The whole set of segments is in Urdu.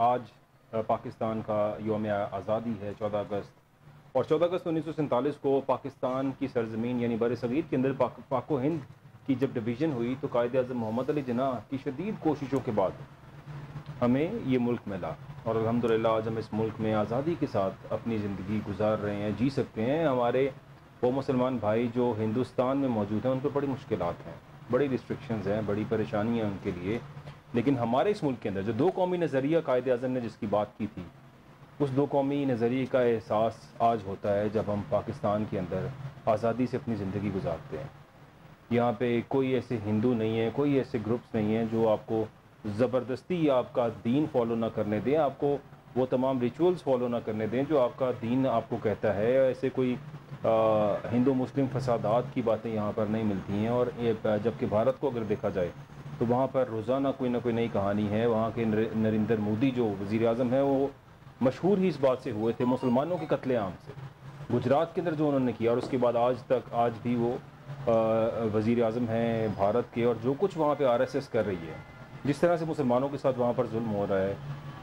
آج پاکستان کا یوم آزادی ہے 14 اگست، اور 14 اگست 1947 کو پاکستان کی سرزمین یعنی بر صغیر کے اندر پاک و ہند کی جب ڈویژن ہوئی تو قائد اعظم محمد علی جناح کی شدید کوششوں کے بعد ہمیں یہ ملک ملا، اور الحمدللہ آج ہم اس ملک میں آزادی کے ساتھ اپنی زندگی گزار رہے ہیں، جی سکتے ہیں۔ ہمارے وہ مسلمان بھائی جو ہندوستان میں موجود ہیں ان پہ بڑی مشکلات ہیں، بڑی ریسٹرکشنز ہیں، بڑی پریشانیاں ان کے لیے، لیکن ہمارے اس ملک کے اندر جو دو قومی نظریہ قائد اعظم نے جس کی بات کی تھی، اس دو قومی نظریے کا احساس آج ہوتا ہے جب ہم پاکستان کے اندر آزادی سے اپنی زندگی گزارتے ہیں۔ یہاں پہ کوئی ایسے ہندو نہیں ہیں، کوئی ایسے گروپس نہیں ہیں جو آپ کو زبردستی آپ کا دین فالو نہ کرنے دیں، آپ کو وہ تمام ریچولز فالو نہ کرنے دیں جو آپ کا دین آپ کو کہتا ہے۔ ایسے کوئی ہندو مسلم فسادات کی باتیں یہاں پر نہیں ملتی ہیں، اور جبکہ بھارت کو اگر دیکھا جائے تو وہاں پر روزانہ کوئی نہ کوئی نئی کہانی ہے۔ وہاں کے نریندر مودی جو وزیر اعظم ہیں وہ مشہور ہی اس بات سے ہوئے تھے، مسلمانوں کے قتل عام سے، گجرات کے اندر جو انہوں نے کیا، اور اس کے بعد آج بھی وہ وزیر اعظم ہیں بھارت کے، اور جو کچھ وہاں پہ RSS کر رہی ہے، جس طرح سے مسلمانوں کے ساتھ وہاں پر ظلم ہو رہا ہے،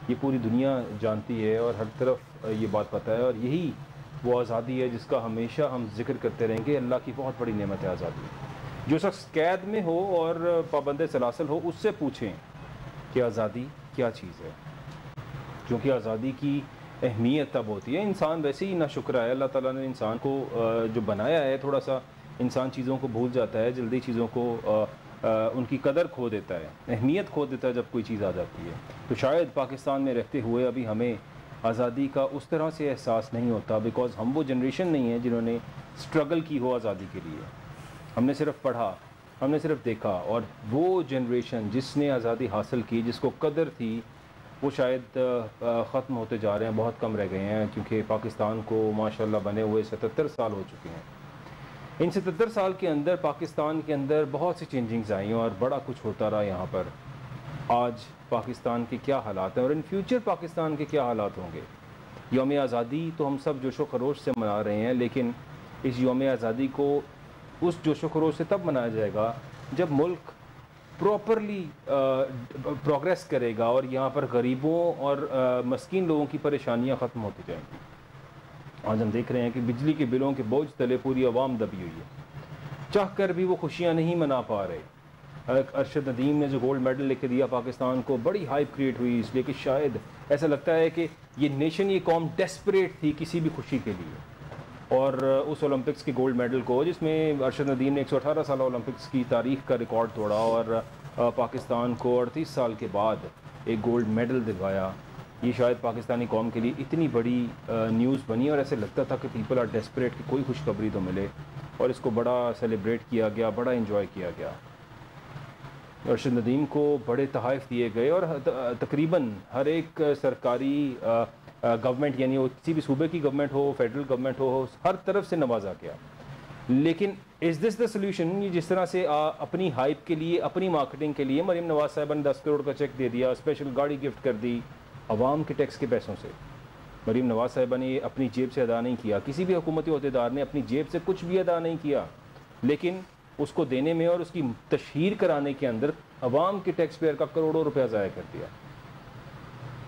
یہ پوری دنیا جانتی ہے اور ہر طرف یہ بات پتہ ہے، اور یہی وہ آزادی ہے جس کا ہمیشہ ہم ذکر کرتے رہیں گے۔ اللہ کی بہت بڑی نعمت ہے آزادی۔ جو شخص قید میں ہو اور پابند سلاسل ہو اس سے پوچھیں کہ آزادی کیا چیز ہے، کیونکہ آزادی کی اہمیت تب ہوتی ہے۔ انسان ویسے ہی ناشکرا ہے، اللہ تعالیٰ نے انسان کو جو بنایا ہے، تھوڑا سا انسان چیزوں کو بھول جاتا ہے، جلدی چیزوں کو ان کی قدر کھو دیتا ہے، اہمیت کھو دیتا ہے جب کوئی چیز آ جاتی ہے۔ تو شاید پاکستان میں رہتے ہوئے ابھی ہمیں آزادی کا اس طرح سے احساس نہیں ہوتا، بیکاز ہم وہ جنریشن نہیں ہیں جنہوں نے اسٹرگل کی ہو آزادی کے لیے۔ ہم نے صرف پڑھا، ہم نے صرف دیکھا، اور وہ جنریشن جس نے آزادی حاصل کی، جس کو قدر تھی، وہ شاید ختم ہوتے جا رہے ہیں، بہت کم رہ گئے ہیں، کیونکہ پاکستان کو ماشاءاللہ بنے ہوئے 77 سال ہو چکے ہیں۔ ان 77 سال کے اندر پاکستان کے اندر بہت سی چینجنگز آئیں اور بڑا کچھ ہوتا رہا یہاں پر۔ آج پاکستان کے کیا حالات ہیں اور ان فیوچر پاکستان کے کیا حالات ہوں گے؟ یوم آزادی تو ہم سب جوش و خروش سے منا رہے ہیں، لیکن اس یوم آزادی کو اس جوش و خروش سے تب منایا جائے گا جب ملک پراپرلی پروگریس کرے گا اور یہاں پر غریبوں اور مسکین لوگوں کی پریشانیاں ختم ہوتی جائیں گی۔ آج ہم دیکھ رہے ہیں کہ بجلی کے بلوں کے بوجھ تلے پوری عوام دبی ہوئی ہے، چاہ کر بھی وہ خوشیاں نہیں منا پا رہے۔ ارشد ندیم نے جو گولڈ میڈل لے کے دیا پاکستان کو، بڑی ہائپ کریٹ ہوئی، اس لیے کہ شاید ایسا لگتا ہے کہ یہ نیشن، یہ قوم ڈیسپریٹ تھی کسی بھی خوشی کے لیے، اور اس اولمپکس کے گولڈ میڈل کو، جس میں ارشد ندیم نے 118 سالہ اولمپکس کی تاریخ کا ریکارڈ توڑا اور پاکستان کو 38 سال کے بعد ایک گولڈ میڈل دلوایا، یہ شاید پاکستانی قوم کے لیے اتنی بڑی نیوز بنی، اور ایسے لگتا تھا کہ پیپل آر ڈیسپریٹ کہ کوئی خوشخبری تو ملے، اور اس کو بڑا سیلیبریٹ کیا گیا، بڑا انجوائے کیا گیا۔ ارشد ندیم کو بڑے تحائف دیے گئے، اور تقریباً ہر ایک سرکاری گورنمنٹ، یعنی وہ کسی بھی صوبے کی گورنمنٹ ہو، فیڈرل گورنمنٹ ہو، ہر طرف سے نوازا گیا۔ لیکن از دس دا سولوشن؟ جس طرح سے اپنی ہائپ کے لیے، اپنی مارکیٹنگ کے لیے مریم نواز صاحبہ نے 10 کروڑ کا چیک دے دیا، اسپیشل گاڑی گفٹ کر دی عوام کے ٹیکس کے پیسوں سے۔ مریم نواز صاحبہ نے اپنی جیب سے ادا نہیں کیا، کسی بھی حکومتی عہدیدار نے اپنی جیب سے کچھ بھی ادا نہیں کیا، لیکن اس کو دینے میں اور اس کی تشہیر کرانے کے اندر عوام کے ٹیکس پیئر کا کروڑوں روپیہ ضائع کر دیا۔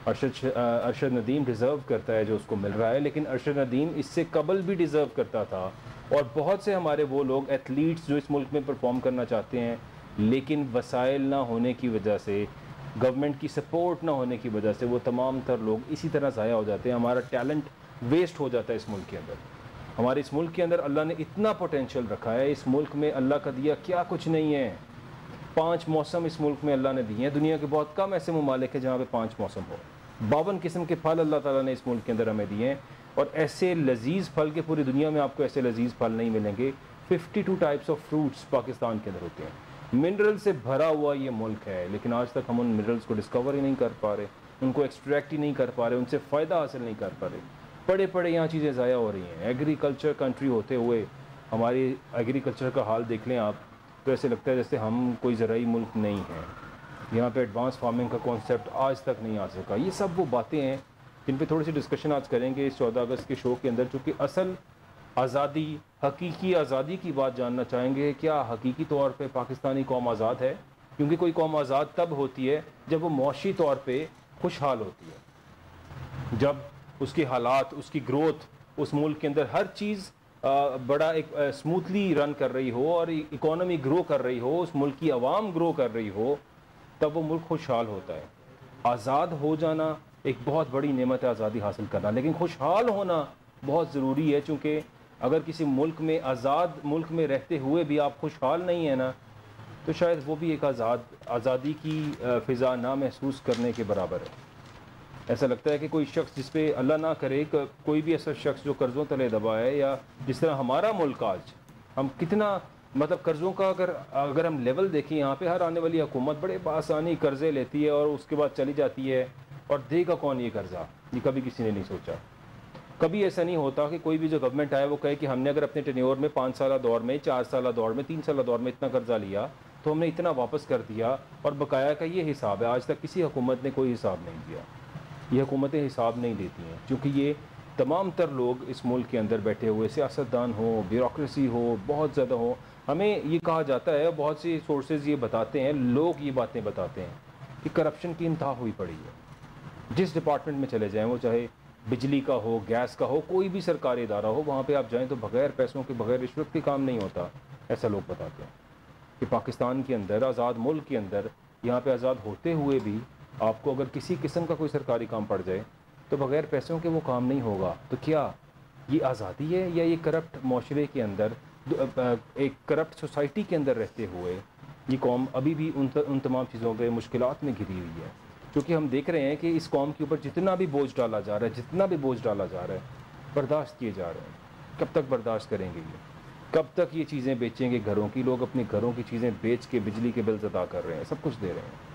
ارشد ندیم ڈیزرو کرتا ہے جو اس کو مل رہا ہے، لیکن ارشد ندیم اس سے قبل بھی ڈیزرو کرتا تھا، اور بہت سے ہمارے وہ لوگ ایتھلیٹس جو اس ملک میں پرفارم کرنا چاہتے ہیں، لیکن وسائل نہ ہونے کی وجہ سے، گورنمنٹ کی سپورٹ نہ ہونے کی وجہ سے، وہ تمام تر لوگ اسی طرح ضائع ہو جاتے ہیں۔ ہمارا ٹیلنٹ ویسٹ ہو جاتا ہے اس ملک کے اندر۔ ہمارے اس ملک کے اندر اللہ نے اتنا پوٹینشیل رکھا ہے، اس ملک میں اللہ کا دیا کیا کچھ نہیں ہے۔ 5 موسم اس ملک میں اللہ نے دیے ہیں، دنیا کے بہت کم ایسے ممالک ہیں جہاں پہ 5 موسم ہو۔ 52 قسم کے پھل اللہ تعالیٰ نے اس ملک کے اندر ہمیں دیے ہیں، اور ایسے لذیذ پھل کے پوری دنیا میں آپ کو ایسے لذیذ پھل نہیں ملیں گے۔ 52 ٹائپس آف فروٹس پاکستان کے اندر ہوتے ہیں، منرل سے بھرا ہوا یہ ملک ہے، لیکن آج تک ہم ان منرلز کو ڈسکور ہی نہیں کر پا رہے، ان کو ایکسٹریکٹ ہی نہیں کر پا رہے، ان سے فائدہ حاصل نہیں کر پا رہے۔ پڑے پڑے یہاں چیزیں ضائع ہو رہی ہیں۔ ایگریکلچر کنٹری ہوتے ہوئے ہماری ایگریکلچر کا حال دیکھ لیں آپ، تو ایسے لگتا ہے جیسے ہم کوئی زرعی ملک نہیں ہیں۔ یہاں پہ ایڈوانس فارمنگ کا کانسیپٹ آج تک نہیں آ سکا۔ یہ سب وہ باتیں ہیں جن پہ تھوڑی سی ڈسکشن آج کریں گے اس 14 اگست کے شو کے اندر، چونکہ اصل آزادی، حقیقی آزادی کی بات جاننا چاہیں گے۔ کیا حقیقی طور پہ پاکستانی قوم آزاد ہے؟ کیونکہ کوئی قوم آزاد تب ہوتی ہے جب وہ معاشی طور پہ خوشحال ہوتی ہے، جب اس کے حالات، اس کی گروتھ، اس ملک کے اندر ہر چیز بڑا ایک اسموتھلی رن کر رہی ہو اور اکانومی گرو کر رہی ہو، اس ملک کی عوام گرو کر رہی ہو، تب وہ ملک خوشحال ہوتا ہے۔ آزاد ہو جانا ایک بہت بڑی نعمت ہے، آزادی حاصل کرنا، لیکن خوشحال ہونا بہت ضروری ہے، چونکہ اگر کسی ملک میں، آزاد ملک میں رہتے ہوئے بھی آپ خوشحال نہیں ہیں نا، تو شاید وہ بھی ایک آزادی کی فضا نہ محسوس کرنے کے برابر ہے۔ ایسا لگتا ہے کہ کوئی شخص جس پہ اللہ نہ کرے کوئی بھی ایسا شخص جو قرضوں تلے دبا ہے، یا جس طرح ہمارا ملک آج، ہم کتنا مطلب قرضوں کا اگر ہم لیول دیکھیں، یہاں پہ ہر آنے والی حکومت بڑے بآسانی قرضے لیتی ہے اور اس کے بعد چلی جاتی ہے، اور دے گا کون یہ قرضہ؟ یہ کبھی کسی نے نہیں سوچا۔ کبھی ایسا نہیں ہوتا کہ کوئی بھی جو گورنمنٹ آئے وہ کہے کہ ہم نے اگر اپنے ٹینیور میں 5 سالہ دور میں، 4 سالہ دور میں، 3 سالہ دور میں اتنا قرضہ لیا تو ہم نے اتنا واپس کر دیا، اور بقایا کا یہ حساب ہے۔ آج تک کسی حکومت نے کوئی حساب نہیں دیا، یہ حکومتیں حساب نہیں دیتی ہیں، کیونکہ یہ تمام تر لوگ اس ملک کے اندر بیٹھے ہوئے، سیاستدان ہو، بیوروکریسی ہو، بہت زیادہ ہو، ہمیں یہ کہا جاتا ہے، بہت سی سورسز یہ بتاتے ہیں، لوگ یہ باتیں بتاتے ہیں کہ کرپشن کی انتہا ہوئی پڑی ہے۔ جس ڈپارٹمنٹ میں چلے جائیں، وہ چاہے بجلی کا ہو، گیس کا ہو، کوئی بھی سرکاری ادارہ ہو، وہاں پہ آپ جائیں تو بغیر پیسوں کے، بغیر رشوت کے کام نہیں ہوتا۔ ایسا لوگ بتاتے ہیں کہ پاکستان کے اندر، آزاد ملک کے اندر، یہاں پہ آزاد ہوتے ہوئے بھی آپ کو اگر کسی قسم کا کوئی سرکاری کام پڑ جائے تو بغیر پیسوں کے وہ کام نہیں ہوگا۔ تو کیا یہ آزادی ہے، یا یہ کرپٹ معاشرے کے اندر، ایک کرپٹ سوسائٹی کے اندر رہتے ہوئے یہ قوم ابھی بھی ان تمام چیزوں کے مشکلات میں گھری ہوئی ہے؟ کیونکہ ہم دیکھ رہے ہیں کہ اس قوم کے اوپر جتنا بھی بوجھ ڈالا جا رہا ہے، جتنا بھی بوجھ ڈالا جا رہا ہے، برداشت کیے جا رہے ہیں۔ کب تک برداشت کریں گے یہ؟ کب تک یہ چیزیں بیچیں گے گھروں کی؟ لوگ اپنے گھروں کی چیزیں بیچ کے بجلی کے بلز ادا کر رہے ہیں، سب کچھ دے رہے ہیں۔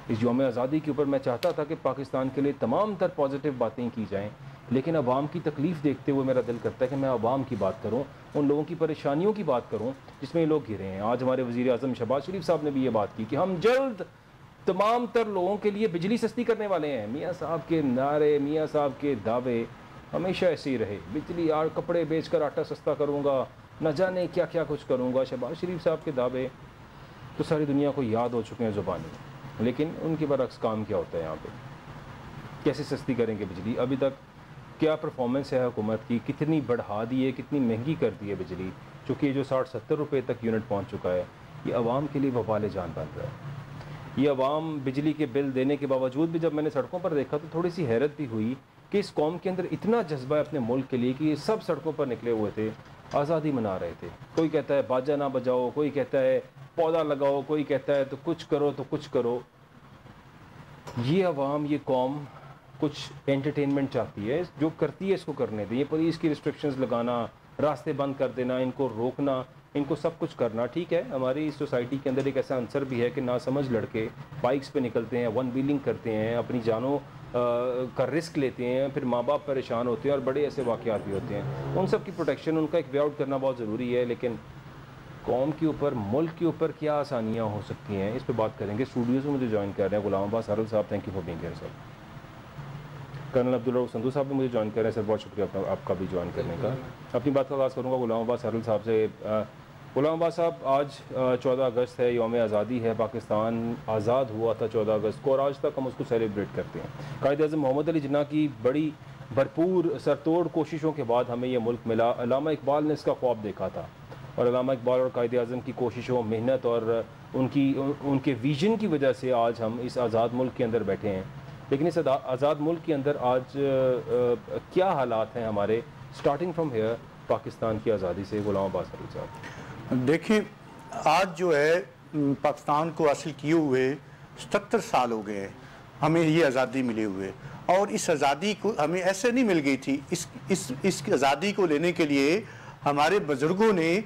اس یوم آزادی کے اوپر میں چاہتا تھا کہ پاکستان کے لیے تمام تر پازیٹیو باتیں کی جائیں، لیکن عوام کی تکلیف دیکھتے ہوئے میرا دل کرتا ہے کہ میں عوام کی بات کروں، ان لوگوں کی پریشانیوں کی بات کروں جس میں یہ لوگ گھرے ہیں۔ آج ہمارے وزیر اعظم شہباز شریف صاحب نے بھی یہ بات کی کہ ہم جلد تمام تر لوگوں کے لیے بجلی سستی کرنے والے ہیں۔ میاں صاحب کے نعرے، میاں صاحب کے دعوے ہمیشہ ایسے ہی رہے، بجلی اور کپڑے بیچ کر آٹا سستا کروں گا، نہ جانے کیا کیا کچھ کروں گا۔ شہباز شریف صاحب کے دعوے تو ساری دنیا کو یاد ہو چکے ہیں زبانی، لیکن ان کے برعکس کام کیا ہوتا ہے یہاں پہ؟ کیسے سستی کریں گے بجلی؟ ابھی تک کیا پرفارمنس ہے حکومت کی؟ کتنی بڑھا دی ہے، کتنی مہنگی کر دی ہے بجلی، چونکہ یہ جو 60-70 روپے تک یونٹ پہنچ چکا ہے، یہ عوام کے لیے وبال جان بن رہا ہے۔ یہ عوام بجلی کے بل دینے کے باوجود بھی جب میں نے سڑکوں پر دیکھا تو تھوڑی سی حیرت بھی ہوئی کہ اس قوم کے اندر اتنا جذبہ ہے اپنے ملک کے لیے کہ یہ سب سڑکوں پر نکلے ہوئے تھے، آزادی منا رہے تھے۔ کوئی کہتا ہے باجا نہ بجاؤ، کوئی کہتا ہے پودا لگاؤ، کوئی کہتا ہے تو کچھ کرو تو کچھ کرو۔ یہ عوام، یہ قوم کچھ انٹرٹینمنٹ چاہتی ہے، جو کرتی ہے اس کو کرنے دیں۔ یہ پولیس کی ریسٹرکشنز لگانا، راستے بند کر دینا، ان کو روکنا، ان کو سب کچھ کرنا ٹھیک ہے۔ ہماری اس سوسائٹی کے اندر ایک ایسا عنصر بھی ہے کہ ناسمجھ لڑکے بائکس پہ نکلتے ہیں، ون ویلنگ کرتے ہیں، اپنی جانوں کا رسک لیتے ہیں، پھر ماں باپ پریشان ہوتے ہیں، اور بڑے ایسے واقعات بھی ہوتے ہیں۔ ان سب کی پروٹیکشن، ان کا ایک وے آؤٹ کرنا بہت ضروری ہے، لیکن قوم کے اوپر، ملک کے اوپر کیا آسانیاں ہو سکتی ہیں، اس پہ بات کریں گے۔ اسٹوڈیوز میں مجھے جوائن کر رہے ہیں غلام عباس ہرل صاحب، thank you for being here sir. Colonel Abdul Rauf Sandhu صاحب بھی مجھے جوائن کر رہے ہیں سر، بہت شکریہ آپ کا بھی جوائن کرنے کا۔ اپنی بات کا آغاز کروں گا غلام عباس ہرل صاحب سے۔ غلام عباس صاحب، آج 14 اگست ہے، یوم آزادی ہے، پاکستان آزاد ہوا تھا 14 اگست کو، اور آج تک ہم اس کو سیلیبریٹ کرتے ہیں۔ قائد اعظم محمد علی جناح کی بڑی بھرپور سرتوڑ کوششوں کے بعد ہمیں یہ ملک ملا۔ علامہ اقبال نے اس کا خواب دیکھا تھا، اور علامہ اقبال اور قائد اعظم کی کوششوں، محنت اور ان کے ویژن کی وجہ سے آج ہم اس آزاد ملک کے اندر بیٹھے ہیں۔ لیکن اس آزاد ملک کے اندر آج کیا حالات ہیں ہمارے، سٹارٹنگ فرام ہیئر، پاکستان کی آزادی سے؟ غلام عباس ہرل صاحب۔ دیکھیں، آج جو ہے پاکستان کو حاصل کیے ہوئے 77 سال ہو گئے ہیں، ہمیں یہ آزادی ملے ہوئے، اور اس آزادی کو ہمیں ایسے نہیں مل گئی تھی۔ اس آزادی کو لینے کے لیے ہمارے بزرگوں نے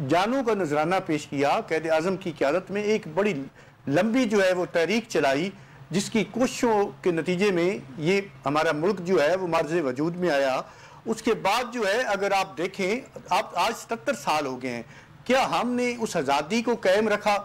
جانوں کا نذرانہ پیش کیا، قائد اعظم کی قیادت میں ایک بڑی لمبی جو ہے وہ تحریک چلائی، جس کی کوششوں کے نتیجے میں یہ ہمارا ملک جو ہے وہ معرض وجود میں آیا۔ اس کے بعد جو ہے اگر آپ دیکھیں، آپ آج 77 سال ہو گئے ہیں، کیا ہم نے اس آزادی کو قائم رکھا؟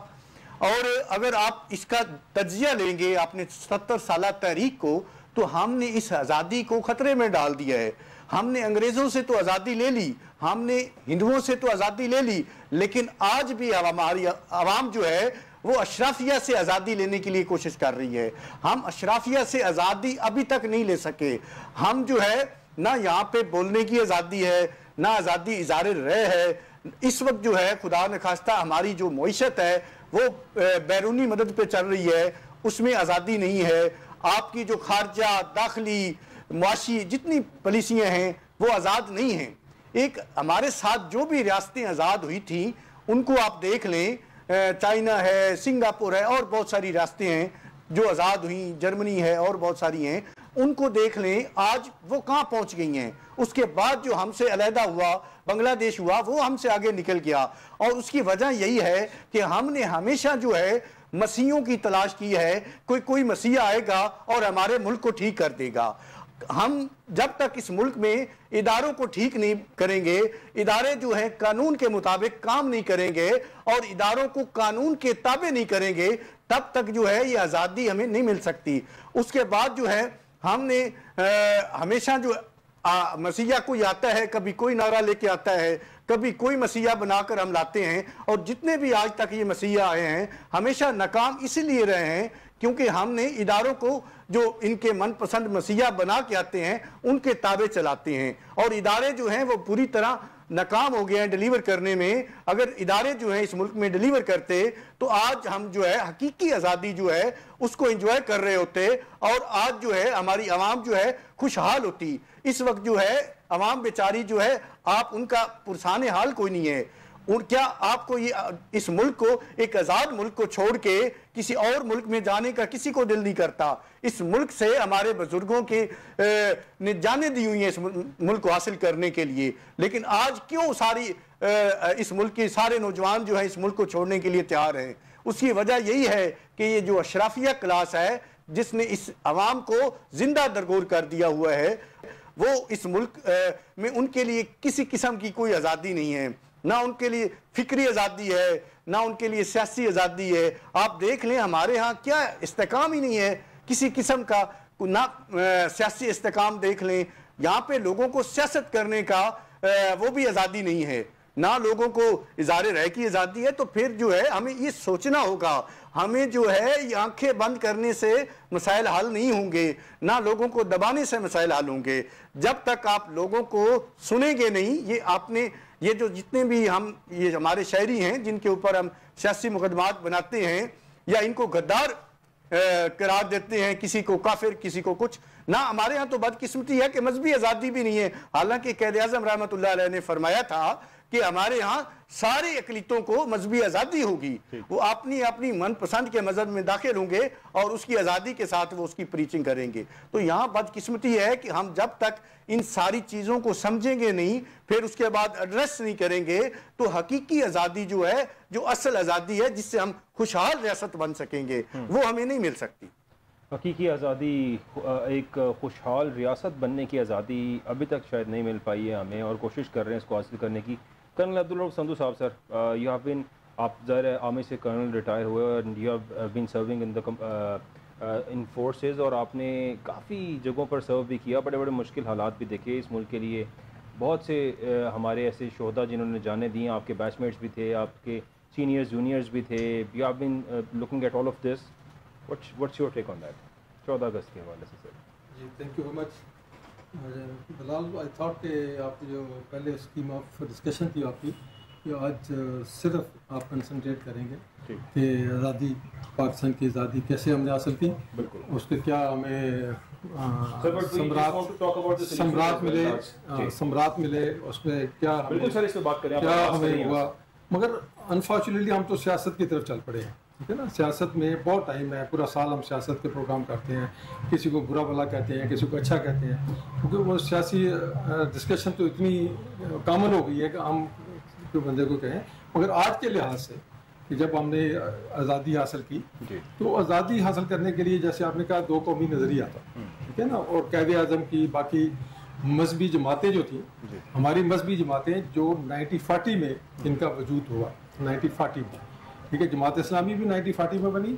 اور اگر آپ اس کا تجزیہ لیں گے اپنے 77 سالہ تحریک کو، تو ہم نے اس آزادی کو خطرے میں ڈال دیا ہے۔ ہم نے انگریزوں سے تو آزادی لے لی، ہم نے ہندوؤں سے تو آزادی لے لی، لیکن آج بھی ہماری عوام جو ہے وہ اشرافیہ سے آزادی لینے کے لیے کوشش کر رہی ہے. ہم اشرافیہ سے آزادی ابھی تک نہیں لے سکے. ہم جو ہے نہ یہاں پہ بولنے کی آزادی ہے، نہ آزادی اظہار رائے ہے. اس وقت جو ہے خدا نخواستہ ہماری جو معیشت ہے وہ بیرونی مدد پہ چل رہی ہے، اس میں آزادی نہیں ہے. آپ کی جو خارجہ، داخلی، معاشی جتنی پالیسیاں ہیں وہ آزاد نہیں ہیں. ایک ہمارے ساتھ جو بھی ریاستیں آزاد ہوئی تھیں ان کو آپ دیکھ لیں، چائنا ہے، سنگاپور ہے، اور بہت ساری ریاستیں ہیں جو آزاد ہوئیں، جرمنی ہے اور بہت ساری ہیں. ان کو دیکھ لیں آج وہ کہاں پہنچ گئی ہیں. اس کے بعد جو ہم سے علیحدہ ہوا، بنگلہ دیش ہوا، وہ ہم سے آگے نکل گیا. اور اس کی وجہ یہی ہے کہ ہم نے ہمیشہ جو ہے مسیحوں کی تلاش کی ہے. کوئی مسیح آئے گا اور ہمارے ملک کو ٹھیک کر دے گا. ہم جب تک اس ملک میں اداروں کو ٹھیک نہیں کریں گے، ادارے جو ہیں قانون کے مطابق کام نہیں کریں گے اور اداروں کو قانون کے تابع نہیں کریں گے، تب تک جو ہے یہ آزادی ہمیں نہیں مل سکتی. اس کے بعد جو ہے ہم نے ہمیشہ جو مسیحا کوئی آتا ہے، کبھی کوئی نعرہ لے کے آتا ہے، کبھی کوئی مسیحا بنا کر ہم لاتے ہیں. اور جتنے بھی آج تک یہ مسیحا آئے ہیں ہمیشہ ناکام اسی لیے رہے ہیں کیونکہ ہم نے اداروں کو جو ان کے من پسند مسیحا بنا کے آتے ہیں ان کے تابع چلاتے ہیں. اور ادارے جو ہیں وہ پوری طرح ناکام ہو گئے ہیں ڈیلیور کرنے میں. اگر ادارے جو ہیں اس ملک میں ڈیلیور کرتے تو آج ہم جو ہے حقیقی آزادی جو ہے اس کو انجوائے کر رہے ہوتے اور آج جو ہے ہماری عوام جو ہے خوشحال ہوتی. اس وقت جو ہے عوام بیچاری جو ہے آپ ان کا پرسان حال کوئی نہیں ہے. کیا آپ کو اس ملک کو، ایک آزاد ملک کو چھوڑ کے کسی اور ملک میں جانے کا کسی کو دل نہیں کرتا. اس ملک سے ہمارے بزرگوں کے نے جانیں دی ہوئی ہیں اس ملک کو حاصل کرنے کے لیے. لیکن آج کیوں اس ملک کے سارے نوجوان جو ہیں اس ملک کو چھوڑنے کے لیے تیار ہیں؟ اس کی وجہ یہی ہے کہ یہ جو اشرافیہ کلاس ہے جس نے اس عوام کو زندہ درگور کر دیا ہوا ہے، وہ اس ملک میں ان کے لیے کسی قسم کی کوئی آزادی نہیں ہے. نہ ان کے لیے فکری آزادی ہے، نہ ان کے لیے سیاسی آزادی ہے. آپ دیکھ لیں ہمارے ہاں کیا استحکام ہی نہیں ہے کسی قسم کا. نہ سیاسی استحکام دیکھ لیں، یہاں پہ لوگوں کو سیاست کرنے کا وہ بھی آزادی نہیں ہے، نہ لوگوں کو اظہار رائے کی آزادی ہے. تو پھر جو ہے ہمیں یہ سوچنا ہوگا، ہمیں جو ہے یہ آنکھیں بند کرنے سے مسائل حل نہیں ہوں گے، نہ لوگوں کو دبانے سے مسائل حل ہوں گے. جب تک آپ لوگوں کو سنیں گے نہیں، یہ جو جتنے بھی یہ ہمارے شہری ہیں جن کے اوپر ہم سیاسی مقدمات بناتے ہیں یا ان کو غدار قرار دیتے ہیں، کسی کو کافر، کسی کو کچھ، نہ ہمارے ہاں تو بدقسمتی ہے کہ مذہبی آزادی بھی نہیں ہے. حالانکہ قائد اعظم رحمۃ اللہ علیہ نے فرمایا تھا کہ ہمارے ہاں سارے اقلیتوں کو مذہبی آزادی ہوگی، وہ اپنی من پسند کے مذہب میں داخل ہوں گے اور اس کی آزادی کے ساتھ وہ اس کی پریچنگ کریں گے. تو یہاں بدقسمتی ہے کہ ہم جب تک ان ساری چیزوں کو سمجھیں گے نہیں، پھر اس کے بعد ایڈریس نہیں کریں گے، تو حقیقی آزادی جو ہے، جو اصل آزادی ہے جس سے ہم خوشحال ریاست بن سکیں گے، وہ ہمیں نہیں مل سکتی. حقیقی آزادی، ایک خوشحال ریاست بننے کی آزادی ابھی تک شاید نہیں مل پائی ہے ہمیں، اور کوشش کر رہے ہیں اس کو حاصل کرنے کی. کرنل عبدالرؤف سندھو صاحب، سر، یو ہیو بین، آپ ظاہر آرمی سے کرنل ریٹائر ہوئے اور you have been serving in forces, اور آپ نے کافی جگہوں پر سرو بھی کیا، بڑے بڑے مشکل حالات بھی دیکھے اس ملک کے لیے. بہت سے ہمارے ایسے شہداء جنہوں نے جانیں دی، آپ کے بیچ میٹس بھی تھے، آپ کے سینئرز جونیئرز بھی تھے. You have been looking at all of this. What's your take on that 14 اگست کے حوالے سے؟ سر جی، thank you very much Bilal. I thought کہ آپ جو پہلے اسکیم آف ڈسکشن تھی آپ کی، کہ آج صرف آپ کنسنٹریٹ کریں گے کہ آزادی، پاکستان کی آزادی کیسے ہم نے حاصل کی، بالکل اس کے کیا ہمیں ثمرات ملے، اس میں کیا ہمیں ہوا. مگر انفارچونیٹلی ہم تو سیاست کی طرف چل پڑے ہیں، ٹھیک ہے نا. سیاست میں بہت ٹائم ہے، پورا سال ہم سیاست کے پروگرام کرتے ہیں، کسی کو برا بھلا کہتے ہیں، کسی کو اچھا کہتے ہیں، کیونکہ وہ سیاسی ڈسکشن تو اتنی کامن ہو گئی ہے کہ ہم بندے کو کہیں. مگر آج کے لحاظ سے کہ جب ہم نے آزادی حاصل کی، تو آزادی حاصل کرنے کے لیے جیسے آپ نے کہا 2 قومی نظریہ تھا، ٹھیک ہے نا. اور قائد اعظم کی باقی مذہبی جماعتیں جو تھیں، ہماری مذہبی جماعتیں جو 1940 میں ان کا وجود ہوا، 1940 میں، ٹھیک ہے. جماعت اسلامی بھی 1940 میں بنی،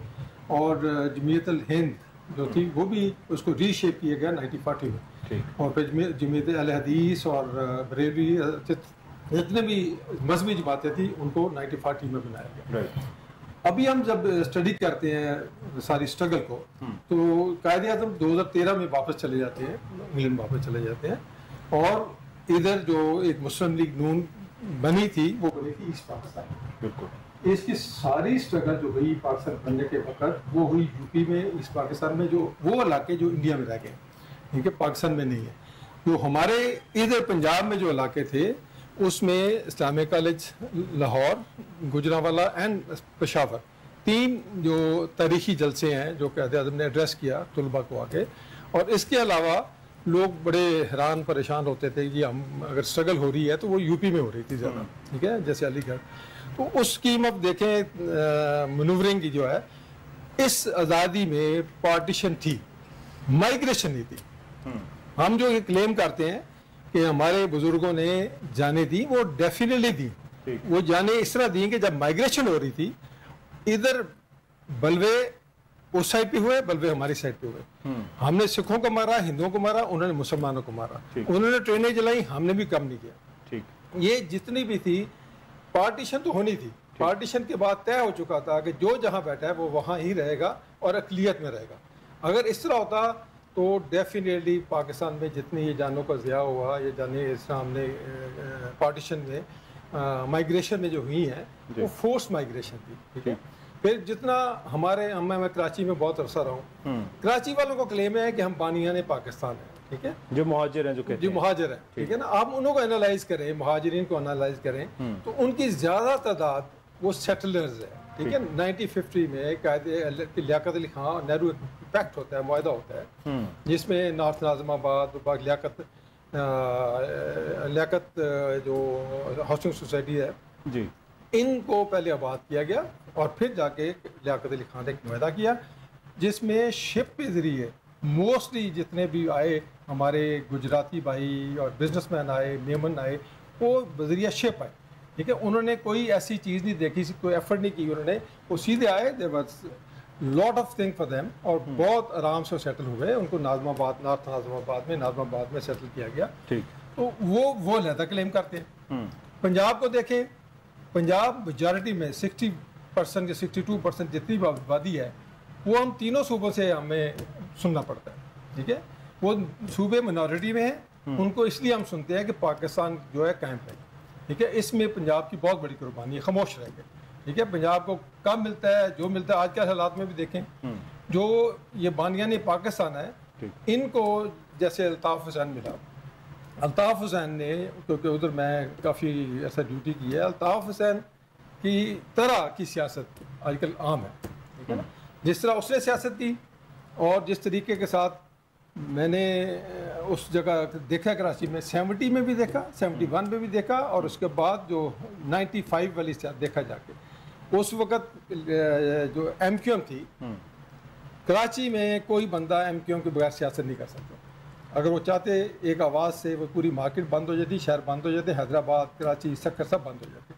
اور جمعیت الہند جو تھی وہ بھی اس کو ری شیپ کیا گیا 1940 میں. اور پھر جمعیت اہل حدیث اور بریلوی، جتنے بھی مذہبی جماعتیں تھیں ان کو 1940 میں بنایا گیا. ابھی ہم جب اسٹڈی کرتے ہیں ساری اسٹرگل کو تو قائد اعظم 2013 میں واپس چلے جاتے ہیں، انگلینڈ واپس چلے جاتے ہیں، اور ادھر جو ایک مسلم لیگ نون بنی تھی وہ بنی تھی ایسٹ پاکستان۔ بالکل اس کی ساری اسٹرگل جو ہوئی پاکستان بننے کے وقت وہ ہوئی یو پی میں، ایسٹ پاکستان میں، جو وہ علاقے جو انڈیا میں رہ گئے، ٹھیک ہے، پاکستان میں نہیں ہے۔ جو ہمارے ادھر پنجاب میں جو علاقے تھے اس میں اسلامیہ کالج لاہور، گجرانوالہ اینڈ پشاور، 3 جو تاریخی جلسے ہیں جو قائد اعظم نے ایڈریس کیا طلباء کو آ کے، اور اس کے علاوہ لوگ بڑے حیران پریشان ہوتے تھے کہ ہم اگر اسٹرگل ہو رہی ہے تو وہ یو پی میں ہو رہی تھی زیادہ، ٹھیک ہے، جیسے علی گڑھ۔ تو اس کی اب دیکھیں منورنگ کی جو ہے، اس آزادی میں پارٹیشن تھی، مائگریشن نہیں تھی۔ ہم جو یہ کلیم کرتے ہیں کہ ہمارے بزرگوں نے جانے دی، وہ ڈیفینیٹلی دی، وہ جانے اس طرح دی کہ جب مائگریشن ہو رہی تھی ادھر بلوے اس سائڈ پہ ہوئے، بلوے ہماری سائڈ پہ ہوئے، ہم نے سکھوں کو مارا، ہندوؤں کو مارا، انہوں نے مسلمانوں کو مارا، انہوں نے ٹرینیں جلائی، ہم نے بھی کم نہیں کیا۔ یہ جتنی بھی تھی پارٹیشن تو ہونی تھی، پارٹیشن کے بعد طے ہو چکا تھا کہ جو جہاں بیٹھا ہے وہ وہاں ہی رہے گا اور اقلیت میں رہے گا۔ اگر اس طرح ہوتا تو ڈیفینیٹلی پاکستان میں جتنی یہ جانوں کا ضیاع ہوا، یہ جانے اس طرح ہم نے پارٹیشن میں مائگریشن میں جو ہوئی ہیں وہ فورس مائگریشن تھی، ٹھیک ہے۔ پھر جتنا میں کراچی میں بہت عرصہ رہا ہوں، کراچی والوں کو کلیم ہے کہ ہم بانیان پاکستان ہیں، ٹھیک ہے، جو مہاجر ہیں، جو مہاجر ہیں، ٹھیک ہے نا۔ آپ انہوں کو انالائز کریں، مہاجرین کو انالائز کریں تو ان کی زیادہ تعداد وہ سیٹلرز ہے، ٹھیک ہے۔ 1950 میں قائد لیاقت علی خان اور نہرو پیکٹ ہوتا ہے، معاہدہ ہوتا ہے، جس میں نارتھ ناظم آباد، لیاقت جو ہاؤسنگ سوسائٹی ہے جی، ان کو پہلے آباد کیا گیا اور پھر جا کے لیاقت علی خان نے ایک معاہدہ کیا جس میں شپ کے ذریعے موسٹلی جتنے بھی آئے ہمارے گجراتی بھائی اور بزنس مین آئے، میمن آئے، وہ بذریعہ شپ آئے، ٹھیک ہے۔ انہوں نے کوئی ایسی چیز نہیں دیکھی، کوئی ایفرٹ نہیں کی، انہوں نے وہ سیدھے آئے، there was lot of thing for them, اور بہت آرام سے سیٹل ہوئے۔ ان کو ناظم آباد، نارتھ ناظم آباد میں، ناظم آباد میں سیٹل کیا گیا، تو وہ علیحدہ کلیم کرتے ہیں۔ پنجاب کو دیکھیں، پنجاب میجارٹی میں 60% یا 62% جتنی بھی آبادی ہے وہ ہم تینوں صوبوں سے ہمیں سننا پڑتا ہے، ٹھیک ہے۔ وہ صوبے منارٹی میں ہیں، ان کو اس لیے ہم سنتے ہیں کہ پاکستان جو ہے قائم ہے، ٹھیک ہے۔ اس میں پنجاب کی بہت بڑی قربانی ہے، خاموش رہ گئے، ٹھیک ہے۔ پنجاب کو کم ملتا ہے، جو ملتا ہے آج کے حالات میں بھی دیکھیں، جو یہ بانیان پاکستان ہے ان کو جیسے الطاف حسین ملا، الطاف حسین نے، کیونکہ ادھر میں کافی ایسا ڈیوٹی کی ہے، الطاف حسین کی طرح کی سیاست آج کل عام ہے، ٹھیک ہے نا۔ جس طرح اس نے سیاست کی اور جس طریقے کے ساتھ میں نے اس جگہ دیکھا کراچی میں، 70 میں بھی دیکھا، 71 میں بھی دیکھا، اور اس کے بعد جو 95 والی سیاست دیکھا جا کے، اس وقت جو ایم کیو ایم تھی کراچی میں، کوئی بندہ ایم کیو ایم کے بغیر سیاست نہیں کر سکتا۔ اگر وہ چاہتے ایک آواز سے وہ پوری مارکیٹ بند ہو جاتی، شہر بند ہو جاتے، حیدرآباد، کراچی، سکر سب بند ہو جاتے،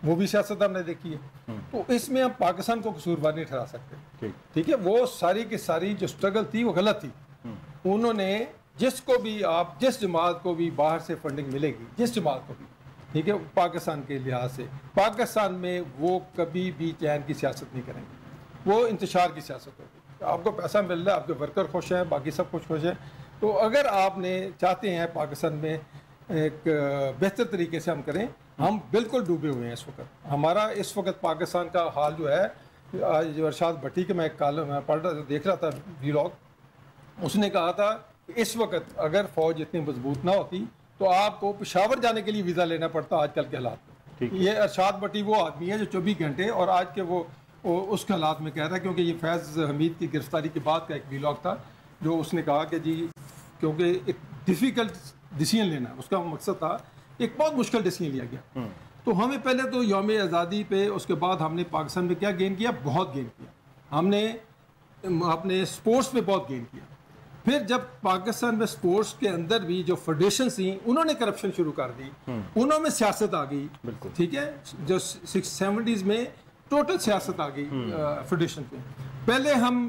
وہ بھی سیاست ہم نے دیکھی ہے۔ تو اس میں ہم پاکستان کو قصوروار نہیں ٹھہرا سکتے، ٹھیک ہے۔ وہ ساری کی ساری جو اسٹرگل تھی وہ غلط تھی۔ انہوں نے جس کو بھی، آپ جس جماعت کو بھی باہر سے فنڈنگ ملے گی، جس جماعت کو بھی، ٹھیک ہے، پاکستان کے لحاظ سے پاکستان میں وہ کبھی بھی چین کی سیاست نہیں کریں گے، وہ انتشار کی سیاست ہوگی۔ آپ کو پیسہ مل رہا ہے، آپ کے ورکر خوش ہیں، باقی سب کچھ خوش ہیں، تو اگر آپ نے چاہتے ہیں پاکستان میں ایک بہتر طریقے سے ہم کریں، ہم بالکل ڈوبے ہوئے ہیں اس وقت۔ ہمارا اس وقت پاکستان کا حال جو ہے، جو ارشاد بھٹی کے میں ایک کالم پڑھ رہا تھا، دیکھ رہا تھا ویلاگ، اس نے کہا تھا کہ اس وقت اگر فوج اتنی مضبوط نہ ہوتی تو آپ کو پشاور جانے کے لیے ویزا لینا پڑتا آج کل کے حالات میں۔ یہ ارشاد بھٹی وہ آدمی ہے جو 24 گھنٹے اور آج کے وہ اس کے حالات میں کہہ رہا ہے، کیونکہ یہ فیض حمید کی گرفتاری کے بعد کا ایک ویلاگ تھا جو اس نے کہا کہ جی، کیونکہ ایک ڈیفیکلٹ ڈیسیجن لینا، اس کا مقصد تھا، ایک بہت مشکل ڈیسیجن لیا گیا۔ تو ہمیں پہلے تو یوم آزادی پہ، اس کے بعد ہم نے پاکستان میں کیا گین کیا، بہت گین کیا، ہم نے اپنے سپورٹس میں بہت گین کیا۔ پھر جب پاکستان میں سپورٹس کے اندر بھی جو فیڈریشنز تھیں انہوں نے کرپشن شروع کر دی، انہوں میں سیاست آ گئی، ٹھیک ہے، جو 70s میں ٹوٹل سیاست آ گئی فیڈریشن پہ۔ پہلے ہم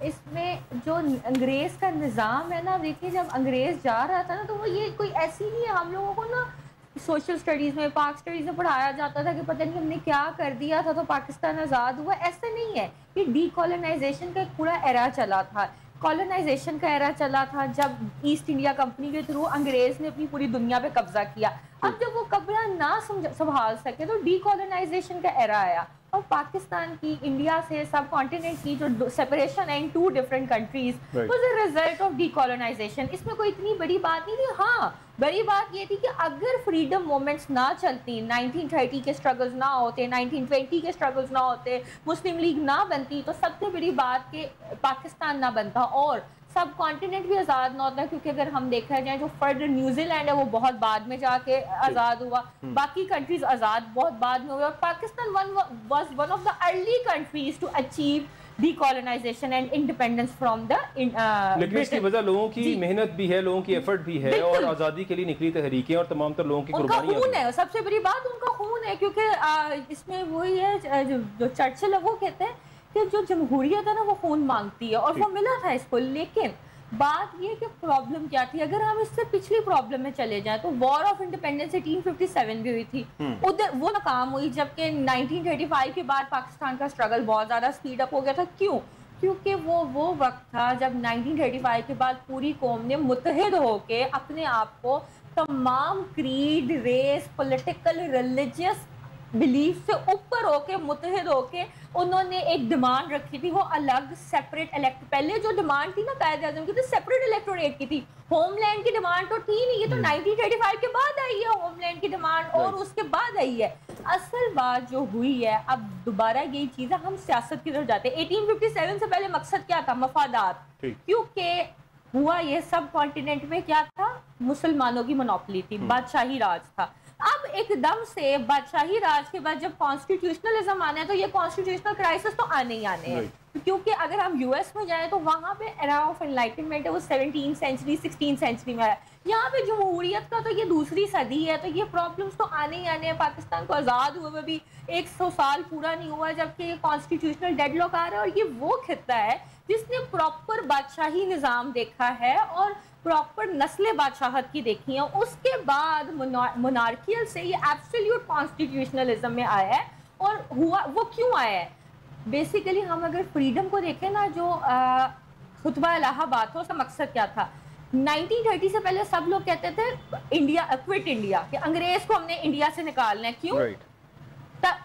اس میں جو انگریز کا نظام ہے نا، دیکھیے جب انگریز جا رہا تھا نا تو وہ یہ کوئی ایسی نہیں ہے، ہم لوگوں کو نا سوشل اسٹڈیز میں، پاک اسٹڈیز میں پڑھایا جاتا تھا کہ پتہ نہیں ہم نے کیا کر دیا تھا تو پاکستان آزاد ہوا. ایسا نہیں ہے. یہ ڈی کالونائزیشن کا ایک پورا ایرا چلا تھا، کالونائزیشن کا ایرا چلا تھا جب ایسٹ انڈیا کمپنی کے تھرو انگریز نے اپنی پوری دنیا پہ قبضہ کیا. اب جب وہ قبضہ نہ سنبھال سکے تو ڈی کالونائزیشن کا ایرا آیا، اور پاکستان کی انڈیا سے سب کانٹیننٹ کی جو سپریشن ہے in 2 different countries was a result of decolonization. اس میں کوئی اتنی بڑی بات نہیں تھی. ہاں بڑی بات یہ تھی کہ اگر فریڈم مومنٹس نہ چلتی، 1930 کے اسٹرگلز نہ ہوتے، 1920 کے اسٹرگلز نہ ہوتے، مسلم لیگ نہ بنتی، تو سب سے بڑی بات کہ پاکستان نہ بنتا اور سب کانٹیننٹ بھی آزاد نہ ہوتا. کیونکہ اگر ہم دیکھا جائے جو فرد نیوزی لینڈ ہے وہ بہت بعد میں جا کے آزاد ہوا، باقی کنٹریز آزاد بہت بعد میں ہوئے، اور Pakistan was one of the early countries to achieve decolonization and independence from the. لیکن اس کی وجہ لوگوں کی محنت بھی ہے، لوگوں کی ایفرٹ بھی ہے، اور آزادی کے لیے نکلی تحریکیں اور تمام تر لوگوں کی قربانیاں خون ہے. سب سے بڑی بات ان کا خون ہے، کیونکہ اس میں وہی ہے جو چرچل ہے وہ کہتے ہیں کہ جو جمہوریت ہے نا وہ خون مانگتی ہے، اور وہ ملا تھا اس کو. لیکن بات یہ کہ پرابلم کیا تھی، اگر ہم اس سے پچھلی پرابلم میں چلے جائیں تو وار آف انڈیپینڈنس 1857 بھی ہوئی تھی، ادھر وہ ناکام ہوئی، جبکہ 1935 کے بعد پاکستان کا اسٹرگل بہت زیادہ اسپیڈ اپ ہو گیا تھا. کیوں؟ کیونکہ وہ وقت تھا جب 1935 کے بعد پوری قوم نے متحد ہو کے اپنے آپ کو تمام creed, race, political, religious belief سے اوپر ہو کے متحد ہو کے انہوں نے ایک ڈیمانڈ رکھی تھی، وہ الگ سیپریٹ الیکٹ. پہلے جو ڈیمانڈ تھی نا قائد اعظم کی، تو سیپریٹ الیکٹوریٹ کی تھی. ہوم لینڈ کی ڈیمانڈ تو تھی نہیں، یہ تو 1935 کے بعد آئی ہے ہوم لینڈ کی ڈیمانڈ، اور اس کے بعد آئی ہے. اصل بات جو ہوئی ہے، اب دوبارہ یہی چیز ہے، ہم سیاست کی طرف جاتے ہیں. 1857 سے پہلے مقصد کیا تھا؟ مفادات. کیونکہ ہوا یہ سب کانٹیننٹ میں کیا تھا؟ مسلمانوں کی مونوپلی تھی، بادشاہی راج تھا. اب ایک دم سے بادشاہی راج کے بعد جب کانسٹیٹیوشنلزم آنا ہے تو یہ کانسٹیٹیوشنل کرائسس تو آنے ہی آنے ہیں. کیونکہ اگر ہم یو ایس میں جائیں تو وہاں پہ ایرا آف انلائٹنمنٹ ہے، وہ 17th سینچری 16th سینچری میں ہے. یہاں پہ جمہوریت کا تو یہ دوسری صدی ہے، تو یہ پرابلمس تو آنے ہی آنے ہیں. پاکستان کو آزاد ہوئے ہوئے بھی 100 سال پورا نہیں ہوا جبکہ یہ کانسٹیٹیوشنل ڈیڈ لاک آ رہا ہے. اور یہ وہ خطہ ہے جس نے پراپر بادشاہی نظام دیکھا ہے اور پراپر نسل بادشاہت کی دیکھی ہیں. اس کے بعد مونارکیل سے یہ ایبسلیوٹ کانسٹیٹیوشنلزم میں آیا ہے. اور ہوا وہ کیوں آیا ہے؟ بیسیکلی ہم اگر فریڈم کو دیکھیں نا، جو خطبہ الہ آباد تھا اس کا مقصد کیا تھا؟ 1930 سے پہلے سب لوگ کہتے تھے انڈیا کوئٹ انڈیا، کہ انگریز کو ہم نے انڈیا سے نکالنا ہے. کیوں؟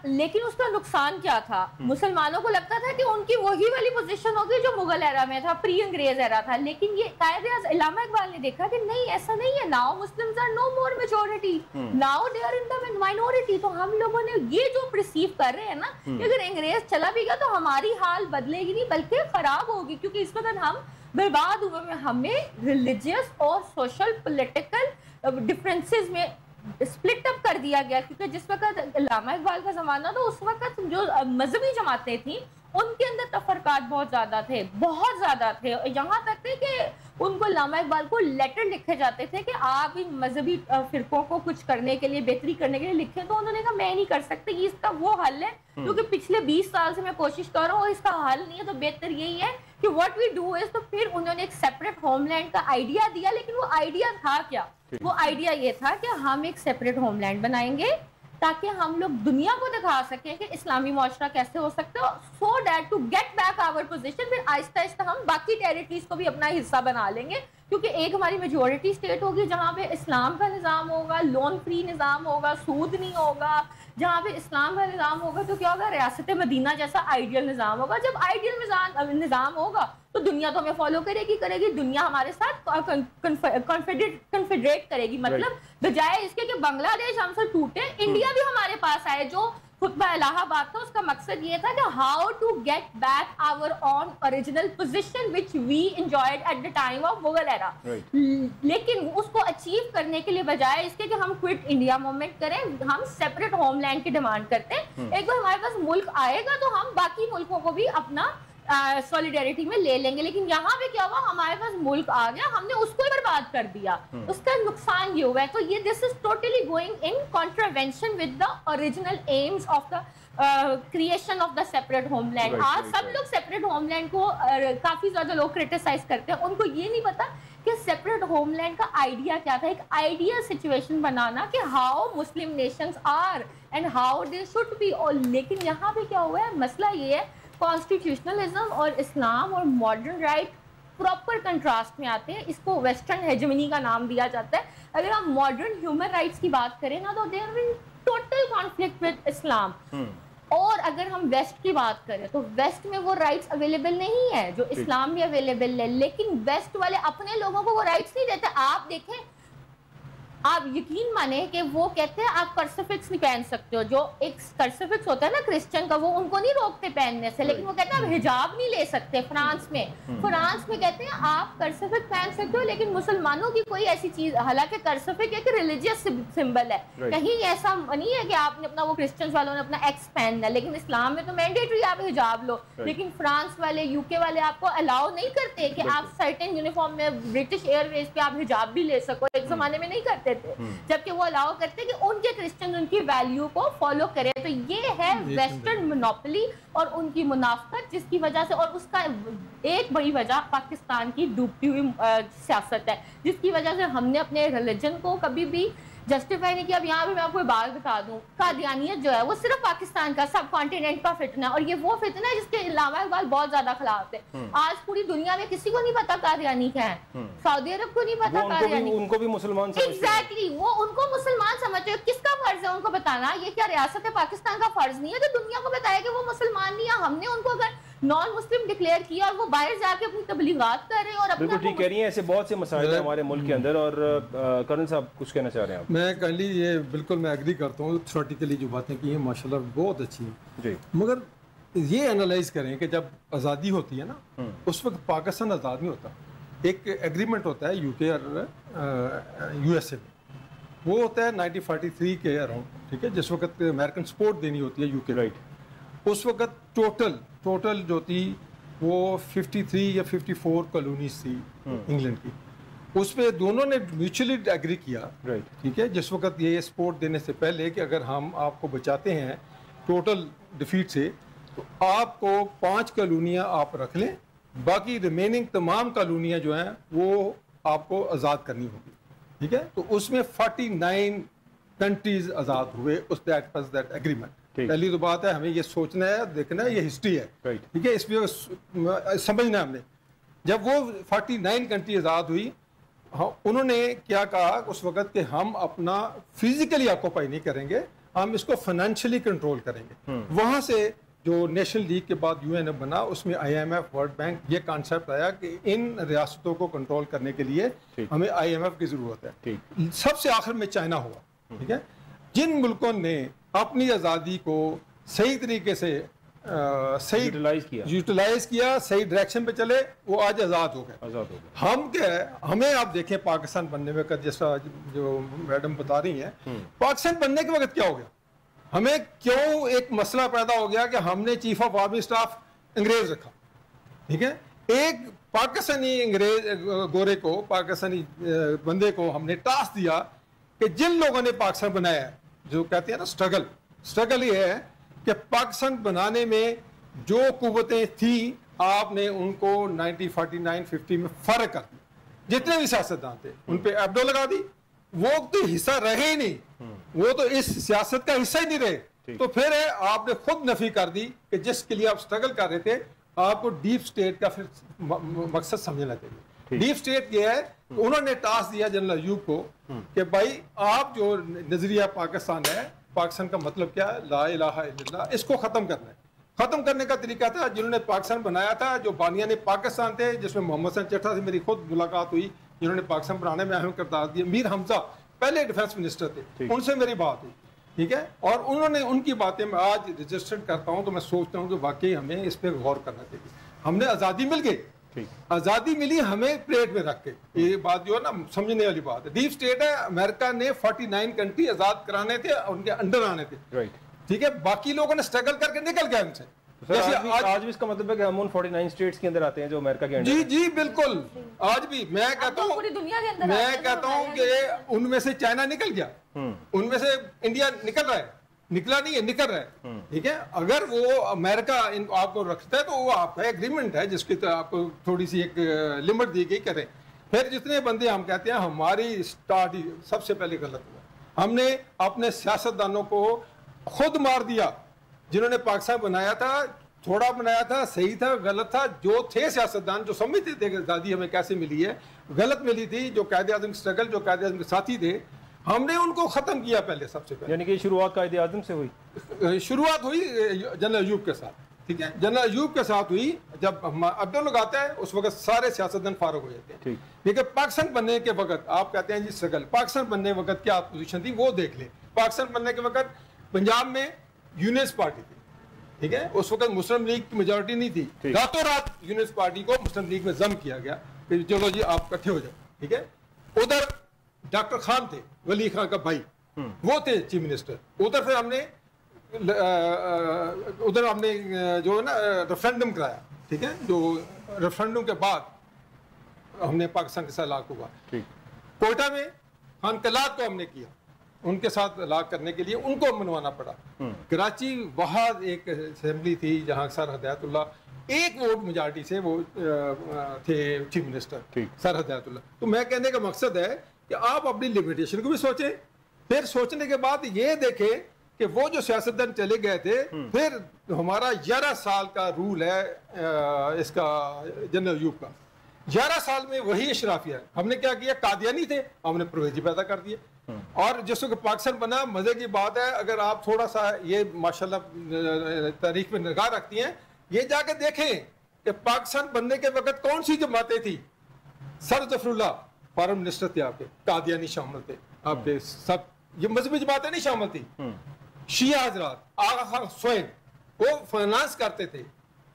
لیکن اس کا نقصان کیا تھا؟ مسلمانوں کو لگتا تھا کہ ان کی وہی والی پوزیشن ہوگی جو مغل ایرا میں تھا، پری انگریز ایرا تھا. لیکن یہ قائد اعظم علامہ اقبال نے دیکھا کہ نہیں، ایسا نہیں ہے. Now Muslims are no more majority, now they are in the minority. تو ہم لوگوں نے یہ جو پرسیو کر رہے ہیں نا کہ اگر انگریز چلا بھی گیا تو ہماری حال بدلے گی نہیں بلکہ خراب ہوگی، کیونکہ اس وقت ہم برباد ہوئے میں ہمیں ریلیجیس اور سوشل پولیٹیکل ڈفرینسز میں سپلٹ اپ کر دیا گیا. کیونکہ جس وقت علامہ اقبال کا زمانہ تو اس وقت جو مذہبی جماعتیں تھیں ان کے اندر تفرقات بہت زیادہ تھے، بہت زیادہ تھے. یہاں تک تھے کہ ان کو علامہ اقبال کو لیٹر لکھے جاتے تھے کہ آپ ان مذہبی فرقوں کو کچھ کرنے کے لیے، بہتری کرنے کے لیے لکھیں. تو انہوں نے کہا میں نہیں کر سکتی، اس کا وہ حل ہے کیونکہ پچھلے 20 سال سے میں کوشش کر رہا ہوں اور اس کا حل نہیں ہے. تو بہتر یہی ہے کہ واٹ وی ڈو از، تو پھر انہوں نے ایک سیپریٹ ہوم لینڈ کا آئیڈیا دیا. لیکن وہ آئیڈیا تھا کیا؟ وہ آئیڈیا یہ تھا کہ ہم ایک سیپریٹ ہوم لینڈ بنائیں گے تاکہ ہم لوگ دنیا کو دکھا سکیں کہ اسلامی معاشرہ کیسے ہو سکتا ہے، so that to get back our position. پھر آہستہ آہستہ ہم باقی ٹیریٹریز کو بھی اپنا حصہ بنا لیں گے، کیونکہ ایک ہماری میجورٹی اسٹیٹ ہوگی جہاں پہ اسلام کا نظام ہوگا، لون فری نظام ہوگا، سود نہیں ہوگا. جہاں پہ اسلام کا نظام ہوگا تو کیا ہوگا؟ ریاست مدینہ جیسا آئیڈیل نظام ہوگا. جب آئیڈیل نظام ہوگا تو دنیا تو ہمیں فالو کرے گی، دنیا ہمارے ساتھ کنفیڈریٹ کرے گی. مطلب بجائے اس کے کہ بنگلہ دیش ہم سے ٹوٹے، انڈیا بھی ہمارے پاس آئے. جو خطبہ الہ آباد تھا اس کا مقصد یہ تھا کہ how to get back our own original position which we enjoyed at the time of Mughal era. لیکن اس کو اچیو کرنے کے لیے بجائے اس کے کہ ہم کوئٹ انڈیا موومنٹ کریں، ہم سیپریٹ ہوم لینڈ کی ڈیمانڈ کرتے ہیں. ایک بار ہمارے پاس ملک آئے گا تو ہم باقی ملکوں کو بھی اپنا سولیڈیریٹی میں لے لیں گے. لیکن یہاں پہ کیا ہوا, ہمارے پاس ملک آ گیا, ہم نے اس کو برباد کر دیا, اس کا نقصان یہ ہوا ہے. تو یہ this is totally going in contravention with the original aims of the creation of the separate homeland. آج سب لوگ سیپریٹ ہوم لینڈ کو کافی زیادہ لوگ کرٹیسائز کرتے ہیں, ان کو یہ نہیں پتا کہ سیپریٹ ہوم لینڈ کا آئیڈیا کیا تھا. ایک آئیڈیل سچویشن بنانا کہ how Muslim nations are and how they should be. لیکن یہاں پہ کیا ہوا ہے, مسئلہ یہ ہے کانسٹیٹیوشنلزم اور اسلام اور ماڈرن رائٹ پراپر کنٹراسٹ میں آتے ہیں. اس کو ویسٹرن ہیجمنی کا نام دیا جاتا ہے. اگر ہم ماڈرن ہیومن رائٹس کی بات کریں نا, تو they are in total conflict with Islam. اور اگر ہم ویسٹ کی بات کریں تو ویسٹ میں وہ رائٹس اویلیبل نہیں ہے جو اسلام میں اویلیبل ہے. لیکن ویسٹ والے اپنے لوگوں کو وہ رائٹس نہیں دیتے. آپ دیکھیں, آپ یقین مانیں کہ وہ کہتے ہیں آپ کرسیفکس نہیں پہن سکتے ہو. جو ایک کرسیفکس ہوتا ہے نا کرسچن کا, وہ ان کو نہیں روکتے پہننے سے, لیکن وہ کہتے ہیں آپ حجاب نہیں لے سکتے. فرانس میں کہتے ہیں آپ کرسیفک پہن سکتے ہو, لیکن مسلمانوں کی کوئی ایسی چیز, حالانکہ کرسیفک ایک ریلیجیس سمبل ہے, کہیں ایسا نہیں ہے کہ آپ نے اپنا, وہ کرسچنس والوں نے اپنا ایکس پہننا ہے, لیکن اسلام میں تو مینڈیٹری آپ حجاب لو. لیکن فرانس والے, یو کے والے آپ کو الاؤ نہیں کرتے کہ آپ سرٹن یونیفارم میں برٹش ایئر ویز پہ آپ حجاب بھی لے سکو. ایک زمانے میں نہیں کرتے تھے, جبکہ وہ الاؤ کرتے کہ ان کے کرسچن ان کی ویلیو کو فالو کرے. تو یہ ہے ویسٹرن مونوپلی اور ان کی منافقت, جس کی وجہ سے, اور اس کا ایک بڑی وجہ پاکستان کی ڈوبتی ہوئی سیاست ہے, جس کی وجہ سے ہم نے اپنے ریلیجن کو کبھی بھی جسٹیفائی نہیں کیا. اب یہاں پہ میں آپ کو بات بتا دوں, قادیانیت جو ہے وہ صرف پاکستان کا, سب کانٹیننٹ کا فتنہ ہے, اور یہ وہ فتنہ ہے جس کے علامہ اقبال بہت زیادہ خلاف ہے. آج پوری دنیا میں کسی کو نہیں پتا قادیانی کیا ہے, سعودی عرب کو نہیں پتا قادیانی, ان کو بھی مسلمان سمجھتے ہیں. ایگزیکٹلی, وہ ان کو مسلمان سمجھتے ہیں. کس کا فرض ہے ان کو بتانا؟ یہ کیا ریاست ہے پاکستان کا فرض نہیں ہے کہ دنیا کو بتایا کہ وہ مسلمان نہیں ہے؟ ہم نے ان کو اگر نان مسلم ڈکلیئر کیا اور وہ باہر جا کے اپنی تبلیغات کر رہے ہیں, اور بالکل ٹھیک کہہ رہی ہیں. ایسے بہت سے مسائل ہیں ہمارے ملک کے اندر. اور کرنل صاحب کچھ کہنا چاہ رہے ہیں آپ؟ میں کہلی یہ بالکل میں ایگری کرتا ہوں, تھیوریٹیکلی جو باتیں کی ہیں ماشاءاللہ بہت اچھی ہیں جی. مگر یہ انالائز کریں کہ جب آزادی ہوتی ہے نا, اس وقت پاکستان آزاد نہیں ہوتا. ایک ایگریمنٹ ہوتا ہے یو کے اور یو ایس اے میں, وہ ہوتا ہے 1943 کے اراؤنڈ, ٹھیک ہے, جس وقت امریکن سپورٹ دینی ہوتی ہے یو کے. رائٹ. اس وقت ٹوٹل جو تھی وہ 53 یا 54 کالونیز تھی انگلینڈ کی. اس پہ دونوں نے میوچلی ایگری کیا, ٹھیک ہے, جس وقت یہ سپورٹ دینے سے پہلے کہ اگر ہم آپ کو بچاتے ہیں ٹوٹل ڈیفیٹ سے, تو آپ کو 5 کالونیاں آپ رکھ لیں, باقی ریمیننگ تمام کالونیاں جو ہیں وہ آپ کو آزاد کرنی ہوگی, ٹھیک ہے. تو اس میں 49 کنٹریز آزاد ہوئے اس دیٹ ایگریمنٹ. پہلی تو بات ہے ہمیں یہ سوچنا ہے, دیکھنا ہے, یہ ہسٹری ہے, ٹھیک ہے, اس میں سمجھنا ہے ہم نے. جب وہ 49 کنٹری آزاد ہوئی, انہوں نے کیا کہا اس وقت کہ ہم اپنا فزیکلی آکوپائی نہیں کریں گے, ہم اس کو فائنینشلی کنٹرول کریں گے. وہاں سے جو نیشنل لیگ کے بعد یو این ایف بنا, اس میں I M F, world bank, یہ کانسیپٹ آیا کہ ان ریاستوں کو کنٹرول کرنے کے لیے ہمیں آئی ایم ایف کی ضرورت ہے. سب سے آخر میں چائنا ہوا, ٹھیک ہے. جن ملکوں نے اپنی آزادی کو صحیح طریقے سے یوٹیلائز کیا, صحیح ڈائریکشن پہ چلے, وہ آج آزاد ہو گئے. ہم کیا ہے, ہمیں آپ دیکھیں پاکستان بننے میں, جیسا جو میڈم بتا رہی ہیں, پاکستان بننے کے وقت کیا ہو گیا, ہمیں کیوں ایک مسئلہ پیدا ہو گیا کہ ہم نے چیف آف آرمی اسٹاف انگریز رکھا, ٹھیک ہے. ایک پاکستانی انگریز گورے کو, پاکستانی بندے کو ہم نے ٹاسک دیا کہ جن لوگوں نے پاکستان بنایا ہے, جو کہتے ہیں نا اسٹرگل یہ ہے کہ پاکستان بنانے میں جو قوتیں تھیں آپ نے ان کو 1949-50 میں فرق کر دی. جتنے بھی سیاستدان تھے ان پہ ایبڈو لگا دی, وہ تو حصہ رہے ہی نہیں, وہ تو اس سیاست کا حصہ ہی نہیں رہے. تو پھر آپ نے خود نفی کر دی کہ جس کے لیے آپ اسٹرگل کر رہے تھے, آپ کو ڈیپ اسٹیٹ کا پھر مقصد سمجھنا چاہیے. ڈیپ اسٹیٹ یہ ہے کہ انہوں نے ٹاسک دیا جنرل ایوب کو کہ بھائی آپ جو نظریہ پاکستان ہے, پاکستان کا مطلب کیا ہے, لا الہ الا اللہ, اس کو ختم کرنا ہے. ختم کرنے کا طریقہ تھا جنہوں نے پاکستان بنایا تھا, جو بانیان پاکستان تھے, جس میں محمد حسن چٹھا سے میری خود ملاقات ہوئی, جنہوں نے پاکستان بنانے میں اہم کردار دیا. میر حمزہ پہلے ڈیفینس منسٹر تھے, ان سے میری بات ہوئی, ٹھیک ہے, اور انہوں نے ان کی باتیں میں آج رجسٹر کرتا ہوں تو میں سوچتا ہوں کہ واقعی ہمیں اس پہ غور کرنا چاہیے. ہم نے آزادی مل گئی, آزادی ملی ہمیں پلیٹ میں رکھ کے, یہ بات جو ہے نا سمجھنے والی بات ہے. ڈیپ اسٹیٹ ہے, امریکہ نے 49 کنٹری آزاد کرانے تھے, ان کے انڈر آنے تھے, ٹھیک ہے, باقی لوگوں نے اسٹرگل کر کے نکل گئے ان سے, جیسے آج بھی اس کا مطلب ہے کہ ہم ان 49 اسٹیٹس کے اندر آتے ہیں جو امریکہ کے اندر. جی بالکل. آج بھی میں کہتا ہوں کہ ان میں سے چائنا نکل گیا, ان میں سے انڈیا نکل رہا ہے, نکلا نہیں ہے, نکل رہا ہے. ٹھیک ہے, اگر وہ امریکہ آپ کو رکھتا ہے تو وہ آپ کا ایگریمنٹ ہے جس کی آپ کو تھوڑی سی ایک لمٹ دی گئی, کریں. پھر جتنے بندے ہم کہتے ہیں ہماری سٹارٹ سب سے پہلے غلط ہوا, ہم نے اپنے سیاستدانوں کو خود مار دیا. جنہوں نے پاکستان بنایا تھا, تھوڑا بنایا تھا, صحیح تھا, غلط تھا, جو تھے سیاستدان جو سمجھتے تھے کہ آزادی ہمیں کیسے ملی ہے, غلط ملی تھی, جو قائد اعظم اسٹرگل, جو قائد اعظم کے ساتھی تھے, ہم نے ان کو ختم کیا پہلے, سب سے پہلے. یعنی کہ شروعات قائد اعظم سے ہوئی, شروعات ہوئی جنرل ایوب کے ساتھ. ٹھیک ہے, جنرل ایوب کے ساتھ ہوئی. جب عبداللہ لوگ آتا ہے اس وقت سارے سیاستدان فارغ ہو جاتے ہیں. لیکن پاکستان بننے کے وقت آپ کہتے ہیں جی اسٹرگل, پاکستان بننے کے وقت کیا پوزیشن تھی وہ دیکھ لیں. پاکستان بننے کے وقت پنجاب میں یونس پارٹی تھی. ٹھیک ہے, اس وقت مسلم لیگ کی میجورٹی نہیں تھی. راتوں رات یونس پارٹی کو مسلم لیگ میں ضم کیا گیا کہ چلو جی آپ اکٹھے ہو جاؤ. ٹھیک ہے, ادھر ڈاکٹر خان تھے, ولی خان کا بھائی, وہ تھے چیف منسٹر. ادھر پھر ہم نے جو ہے نا ریفرینڈم کرایا. ٹھیک ہے, جو ریفرینڈم کے بعد ہم نے پاکستان کے ساتھ لاک ہوا. کوئٹہ میں خان قلات کو ہم نے کیا, ان کے ساتھ لاک کرنے کے لیے ان کو منوانا پڑا. کراچی وہاں ایک اسمبلی تھی جہاں سر ہدایت اللہ ایک ووٹ میجارٹی سے وہ تھے چیف منسٹر, سر ہدایت اللہ. تو میں کہنے کا مقصد ہے کہ آپ اپنی لمیٹیشن کو بھی سوچیں, پھر سوچنے کے بعد یہ دیکھیں کہ وہ جو سیاستدان چلے گئے تھے, پھر ہمارا 11 سال کا رول ہے اس کا جنرل ایوب کا. 11 سال میں وہی اشرافیہ ہے. ہم نے کیا کیا, قادیانی تھے, ہم نے پرویزی پیدا کر دیے. اور جس وقت پاکستان بنا, مزے کی بات ہے, اگر آپ تھوڑا سا یہ ماشاءاللہ تاریخ میں نگاہ رکھتی ہیں, یہ جا کے دیکھیں کہ پاکستان بننے کے وقت کون سی جماعتیں تھی. سر ظفر اللہ فارن منسٹر تھے آپ کے, قادیانی شامل تھے آپ کے, سب یہ مذہبی جماعتیں نہیں شامل تھی. شیعہ حضرات, آغا خان سوئن وہ فائنانس کرتے تھے,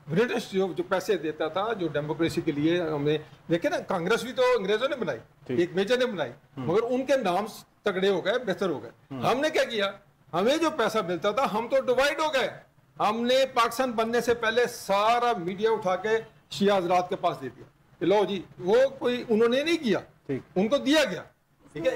برٹش جو پیسے دیتا تھا جو ڈیموکریسی کے لیے. ہم نے دیکھے نا کانگریس بھی تو انگریزوں نے بنائی, ایک میجر نے بنائی, مگر ان کے نام تگڑے ہو گئے, بہتر ہو گئے. ہم نے کیا کیا, ہمیں جو پیسہ ملتا تھا ہم تو ڈیوائڈ ہو گئے. ہم نے پاکستان بننے سے پہلے سارا میڈیا اٹھا کے شیعہ حضرات کے پاس دے دیا کہ لو جی, وہ کوئی انہوں نے نہیں کیا, ان کو دیا گیا. ٹھیک ہے,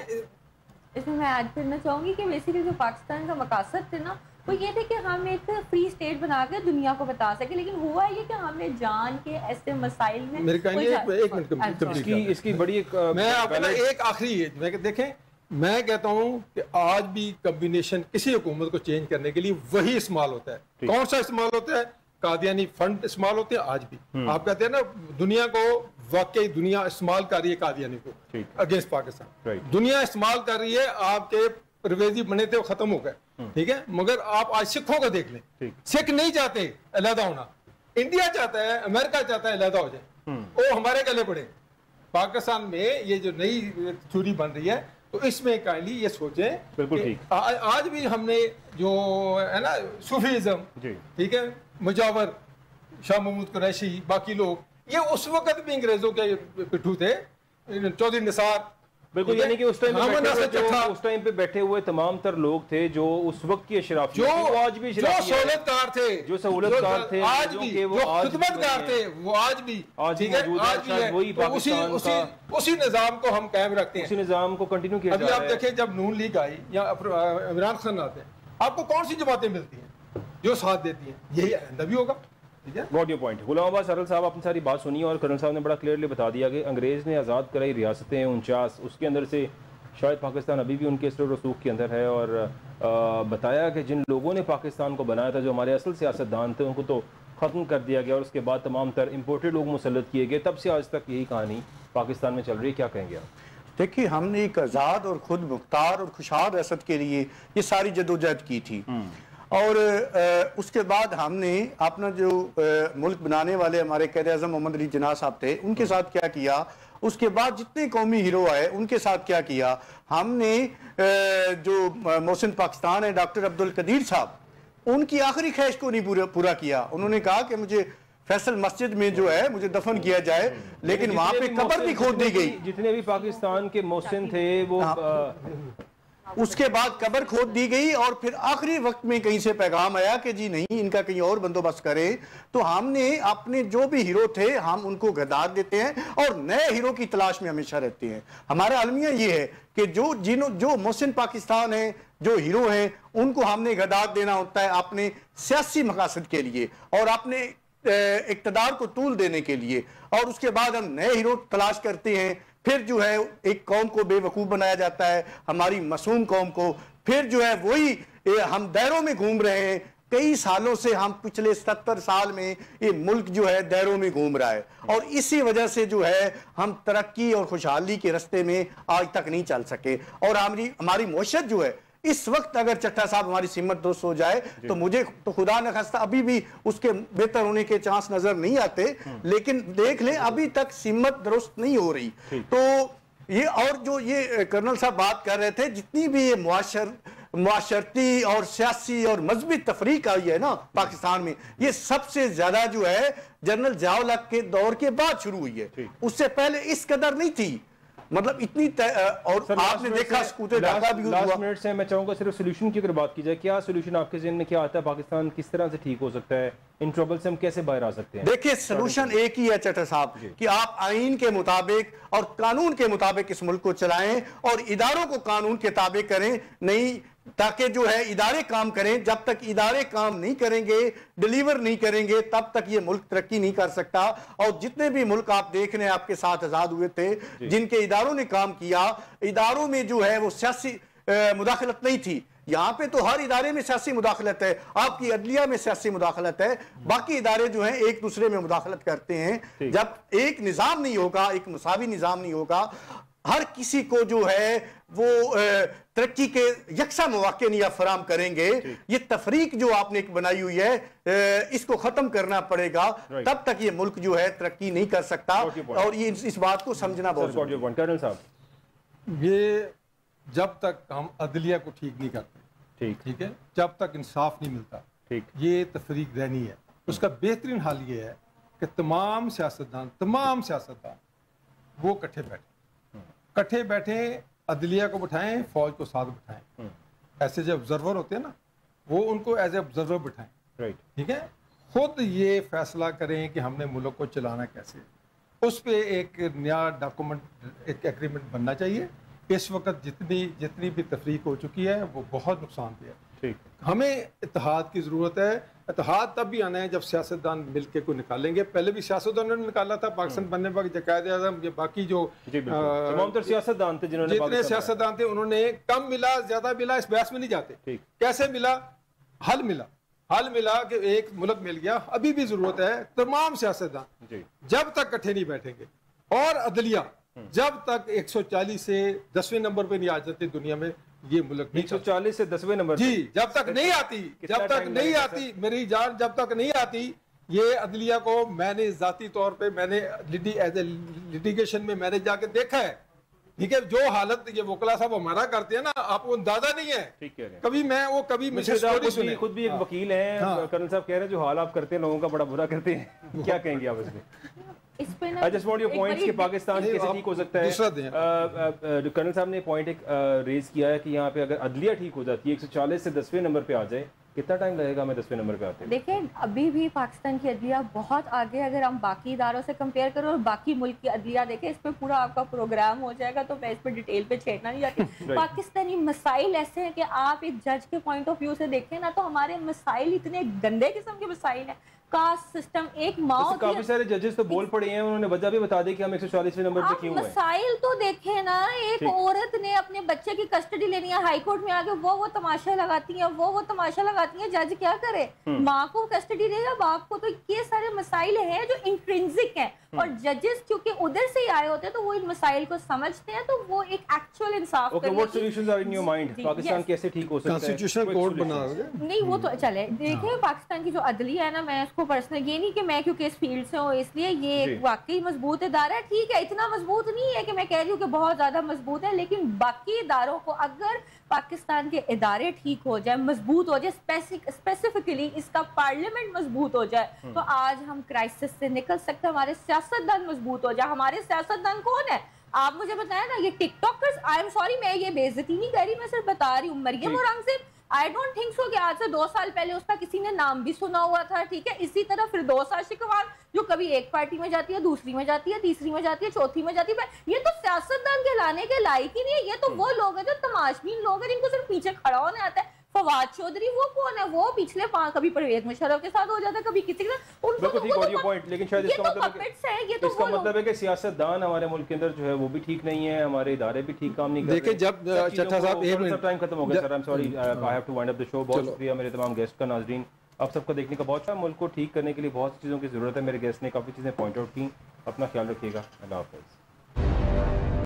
اس میں ایڈ کرنا چاہوں گی کہ بیسیکلی جو پاکستان کا مقاصد تھے نا وہ یہ تھے کہ ہم ایک فری اسٹیٹ بنا کے دنیا کو بتا سکے, لیکن ہوا یہ کہ ہم نے جان کے ایسے مسائل میں میرے کہنے ایک منٹ اس کی بڑی میں اپنا ایک آخری ہے. دیکھیں میں کہتا ہوں کہ آج بھی کمبینیشن کسی حکومت کو چینج کرنے کے لیے وہی استعمال ہوتا ہے. کون سا استعمال ہوتا ہے, قادیانی فنڈ استعمال ہوتے ہیں. آج بھی آپ کہتے ہیں نا دنیا کو, واقعی دنیا استعمال کر رہی ہے قادیانی کو اگینسٹ پاکستان. دنیا استعمال کر رہی ہے, آپ کے پرویزی بنے تھے وہ ختم ہو گئے. ٹھیک ہے, مگر آپ آج سکھوں کو دیکھ لیں, سکھ نہیں چاہتے علیحدہ ہونا, انڈیا چاہتا ہے, امریکہ چاہتا ہے علیحدہ ہو جائے, وہ ہمارے گلے پڑے. پاکستان میں یہ جو نئی تھیوری بن رہی ہے تو اس میں کائنڈلی یہ سوچیں, بالکل ٹھیک, آج بھی ہم نے جو ہے نا صوفیزم, ٹھیک ہے, مجاور, شاہ محمود قریشی, باقی لوگ, یہ اس وقت بھی انگریزوں کے پٹھو تھے, چودھری نثار. بالکل, یعنی کہ اس ٹائم پہ بیٹھے ہوئے تمام تر لوگ تھے جو اس وقت کی اشرافیہ, جو آج بھی سہولت کار تھے, جو سہولت کار تھے, آج بھی جو خدمت گار تھے, وہ آج بھی وہی پاکستان, اسی نظام کو ہم قائم رکھتے ہیں, اسی نظام کو کنٹینیو کیا. ابھی آپ دیکھیں جب نون لیگ آئی یا عمران خان آتے ہیں, آپ کو کون سی جماعتیں ملتی ہیں جو ساتھ دیتی ہیں, یہی آئندہ بھی ہوگا. What your point. Ghulam Abbas سرل صاحب اپنی ساری بات سنی, اور کرنل صاحب نے بڑا کلیئرلی بتا دیا کہ انگریز نے آزاد کرائی ریاستیں 49, اس کے اندر سے شاید پاکستان ابھی بھی ان کے اثر و رسوخ کے اندر ہے, اور بتایا کہ جن لوگوں نے پاکستان کو بنایا تھا, جو ہمارے اصل سیاستدان تھے, ان کو تو ختم کر دیا گیا, اور اس کے بعد تمام تر امپورٹڈ لوگ مسلط کیے گئے. تب سے آج تک یہی کہانی پاکستان میں چل رہی ہے. کیا کہیں گے آپ؟ دیکھیے, ہم نے ایک آزاد اور خود مختار اور خوشحال ریاست کے لیے یہ ساری جدوجہد کی تھی, اور اس کے بعد ہم نے اپنا جو ملک بنانے والے ہمارے قائد اعظم محمد علی جناح صاحب تھے, ان کے ساتھ کیا کیا, اس کے بعد جتنے قومی ہیرو آئے ان کے ساتھ کیا کیا. ہم نے جو محسن پاکستان ہے ڈاکٹر عبدالقدیر صاحب, ان کی آخری خواہش کو نہیں پورا کیا. انہوں نے کہا کہ مجھے فیصل مسجد میں جو ہے مجھے دفن کیا جائے, لیکن وہاں پہ قبر بھی کھود دی گئی. جتنے بھی پاکستان کے محسن تھے وہ اس کے بعد قبر کھود دی گئی اور پھر آخری وقت میں کہیں سے پیغام آیا کہ جی نہیں ان کا کہیں اور بندوبست کریں. تو ہم نے اپنے جو بھی ہیرو تھے ہم ان کو گدار دیتے ہیں اور نئے ہیرو کی تلاش میں ہمیشہ رہتے ہیں. ہمارا المیہ یہ ہے کہ جو محسن پاکستان ہیں جو ہیرو ہیں ان کو ہم نے گدار دینا ہوتا ہے اپنے سیاسی مقاصد کے لیے اور اپنے اقتدار کو طول دینے کے لیے, اور اس کے بعد ہم نئے ہیرو تلاش کرتے ہیں. پھر جو ہے ایک قوم کو بے وقوف بنایا جاتا ہے, ہماری معصوم قوم کو. پھر جو ہے وہی ہم دائروں میں گھوم رہے ہیں. کئی سالوں سے ہم پچھلے 70 سال میں یہ ملک جو ہے دائروں میں گھوم رہا ہے اور اسی وجہ سے جو ہے ہم ترقی اور خوشحالی کے رستے میں آج تک نہیں چل سکے. اور ہماری معیشت جو ہے اس وقت اگر چٹھا صاحب ہماری سمت درست ہو جائے تو مجھے تو خدا نخواستہ ابھی بھی اس کے بہتر ہونے کے چانس نظر نہیں آتے, لیکن دیکھ لیں ابھی تک سمت درست نہیں ہو رہی. تو یہ اور جو یہ کرنل صاحب بات کر رہے تھے جتنی بھی یہ معاشرتی اور سیاسی اور مذہبی تفریق آئی ہے نا پاکستان میں, یہ سب سے زیادہ جو ہے جنرل ضیاء الحق کے دور کے بعد شروع ہوئی ہے. اس سے پہلے اس قدر نہیں تھی, مطلب اتنی اور آپ نے دیکھا سکوت ڈھاکہ بھی ہوا. لاسٹ منٹ سے میں چاہوں گا صرف سولوشن کی اگر بات کی جائے, کیا سولوشن آپ کے ذہن میں کیا آتا ہے؟ پاکستان کس طرح سے ٹھیک ہو سکتا ہے؟ ان ٹربل سے ہم کیسے باہر آ سکتے ہیں؟ دیکھیں سولوشن ایک ہی ہے چٹھا صاحب کہ آپ آئین کے مطابق اور قانون کے مطابق اس ملک کو چلائیں اور اداروں کو قانون کے تابع کریں, نہیں تاکہ جو ہے ادارے کام کریں. جب تک ادارے کام نہیں کریں گے, ڈیلیور نہیں کریں گے, تب تک یہ ملک ترقی نہیں کر سکتا. اور جتنے بھی ملک آپ دیکھ رہے ہیں آپ کے ساتھ آزاد ہوئے تھے جن کے اداروں نے کام کیا, اداروں میں جو ہے وہ سیاسی مداخلت نہیں تھی. یہاں پہ تو ہر ادارے میں سیاسی مداخلت ہے, آپ کی عدلیہ میں سیاسی مداخلت ہے, باقی ادارے جو ہیں ایک دوسرے میں مداخلت کرتے ہیں. جب ایک نظام نہیں ہوگا, ایک مساوی نظام نہیں ہوگا, ہر کسی کو جو ہے وہ ترقی کے یکساں مواقع نہیں آپ فراہم کریں گے. یہ تفریق جو آپ نے ایک بنائی ہوئی ہے اس کو ختم کرنا پڑے گا, تب تک یہ ملک جو ہے ترقی نہیں کر سکتا. اور یہ اس بات کو سمجھنا بہت ضروری ہے. کرنل صاحب, یہ جب تک ہم عدلیہ کو ٹھیک نہیں کرتے, ٹھیک ہے, جب تک انصاف نہیں ملتا, یہ تفریق ذہنی ہے. اس کا بہترین حل یہ ہے کہ تمام سیاستدان وہ کٹھے بیٹھیں, عدلیہ کو بٹھائیں, فوج کو ساتھ بٹھائیں. ایسے جو آبزرور ہوتے ہیں نا وہ ان کو ایز اے آبزرور بٹھائیں, ٹھیک ہے. خود یہ فیصلہ کریں کہ ہم نے ملک کو چلانا کیسے. اس پہ ایک نیا ڈاکومنٹ, ایک ایگریمنٹ بننا چاہیے. اس وقت جتنی بھی تفریق ہو چکی ہے وہ بہت نقصان دہ ہے. ہمیں اتحاد کی ضرورت ہے. اتحاد تب بھی آنا ہے جب سیاستدان مل کے کو نکالیں گے. پہلے بھی سیاستدانوں نے نکالا تھا, پاکستان بننے پر قائد اعظم, یہ باقی جو سیاستدان تھے جتنے سیاستدان تھے انہوں نے کم ملا زیادہ ملا اس بحث میں نہیں جاتے. کیسے ملا؟ حل ملا کہ ایک ملک مل گیا. ابھی بھی ضرورت ہے تمام سیاستدان جب تک کٹھے نہیں بیٹھیں گے, اور عدلیہ جب تک 140 سے 10ویں نمبر پہ نہیں آ جاتی دنیا میں, یہ ملک 140 سے 10ویں نمبر, جی جب تک نہیں آتی میری جان, جب تک نہیں آتی یہ عدلیہ کو. میں نے ذاتی طور پہ ایز اے لیٹیگیشن میں میں نے جا کے دیکھا ہے, ٹھیک ہے. جو حالت یہ وکلا صاحب ہمارا کرتے ہیں نا, آپ کو اندازہ نہیں ہے. کبھی مجھے خود بھی ایک وکیل ہیں, کرنل صاحب کہہ رہے ہیں جو حال آپ کرتے ہیں لوگوں کا بڑا برا کرتے ہیں, کیا کہیں گے آپ اس میں؟ I just want your points کہ پاکستان کیسے ٹھیک ہو سکتا ہے. کرنل صاحب نے پوائنٹ ایک ریز کیا ہے کہ یہاں پہ اگر عدلیہ ٹھیک ہو جاتی ہے 140 سے 10ویں نمبر پہ آ جائے, کتنا ٹائم لگے گا ہمیں 10ویں نمبر پہ آتے ہیں؟ دیکھیں ابھی بھی پاکستان کی عدلیہ بہت آگے, اگر ہم باقی اداروں سے کمپیئر کریں اور باقی ملک کی عدلیہ دیکھیں, اس پہ پورا آپ کا پروگرام ہو جائے گا, تو میں اس پہ ڈیٹیل پہ چھیڑنا نہیں چاہتی. پاکستانی مسائل ایسے ہیں کہ آپ ایک جج کے پوائنٹ آف ویو سے دیکھیں نا, تو ہمارے مسائل اتنے گندے قسم کے مسائل ہیں. کاسٹ سسٹم, ایک ماں ہوتی ہے. کافی سارے ججز تو بول پڑے ہیں, انہوں نے وجہ بھی بتا دی کہ ہم 140ویں نمبر پہ کیوں ہیں. مسائل تو دیکھیں نا, ایک عورت نے اپنے بچے کی کسٹڈی لینی ہے, ہائی کورٹ میں آگے وہ تماشا لگاتی ہیں, جج کیا کرے, ماں کو کسٹڈی دے گا باپ کو. تو یہ سارے مسائل ہیں جو انٹرنزک ہیں, اور ججز کیونکہ ادھر سے ہی آئے ہوتے ہیں تو وہ ان مسائل کو سمجھتے ہیں, تو وہ ایک ایکچوئل انصاف کرنے کی. What solutions are in your mind? Pakistan کیسے ٹھیک ہو سکتا ہے؟ کانسٹیٹیوشنل کوڈ بنا نہیں, وہ تو چلے دیکھیں پاکستان کی جو عدلیہ ہے نا, میں اس کو پرسنل, یہ نہیں کہ میں کیونکہ اس فیلڈ سے ہوں اس لیے یہ ایک واقعی مضبوط ادارہ ہے, ٹھیک ہے, اتنا مضبوط نہیں ہے کہ میں کہہ رہی ہوں کہ بہت زیادہ مضبوط ہے, لیکن باقی اداروں کو اگر پاکستان کے ادارے ٹھیک ہو جائے, مضبوط ہو جائے, اسپیسیفکلی اس کا پارلیمنٹ مضبوط ہو جائے, تو آج ہم کرائسس سے نکل سکتے ہیں. ہمارے سیاستدان مضبوط ہو جائے. ہمارے سیاستدان کون ہے؟ آپ مجھے بتائیں نا یہ ٹک ٹاکرز, آئی ایم سوری میں یہ بے عزتی نہیں کر رہی, میں صرف بتا رہی ہوں Maryam Aurangzeb I don't think so کہ آج سے 2 سال پہلے اس کا کسی نے نام بھی سنا ہوا تھا, ٹھیک ہے. اسی طرح فردوس عاشق خان جو کبھی ایک پارٹی میں جاتی ہے, دوسری میں جاتی ہے, تیسری میں جاتی ہے, چوتھی میں جاتی ہے, یہ تو سیاستدان کہلانے کے لائق ہی نہیں ہے. یہ تو وہ لوگ ہیں جو تماشبین لوگ ہیں جن کو صرف پیچھے کھڑا ہونے آتا ہے. فواد چودھری وہ کون ہے, وہ پچھلے کبھی پرویز مشرف کے ساتھ ہو جاتا ہے, کبھی کسی کے ساتھ, ان کو ٹھیک ہو پوائنٹ. لیکن شاید اس کا مطلب ہے کہ سیاستدان ہمارے ملک کے اندر جو ہے وہ بھی ٹھیک نہیں ہے, ہمارے ادارے بھی ٹھیک کام نہیں کر رہے. دیکھیں جب چٹھا صاحب ٹائم ختم ہو گیا sir, I am sorry, I have to wind up the show. بہت شکریہ میرے تمام گیسٹ کا. ناظرین آپ سب کو دیکھنے کا بہت شکریہ. ملک کو ٹھیک کرنے کے لیے بہت سی چیزوں کی ضرورت ہے. میرے گیسٹ نے کافی چیزیں پوائنٹ آؤٹ کی. اپنا خیال رکھیے گا. اللہ حافظ.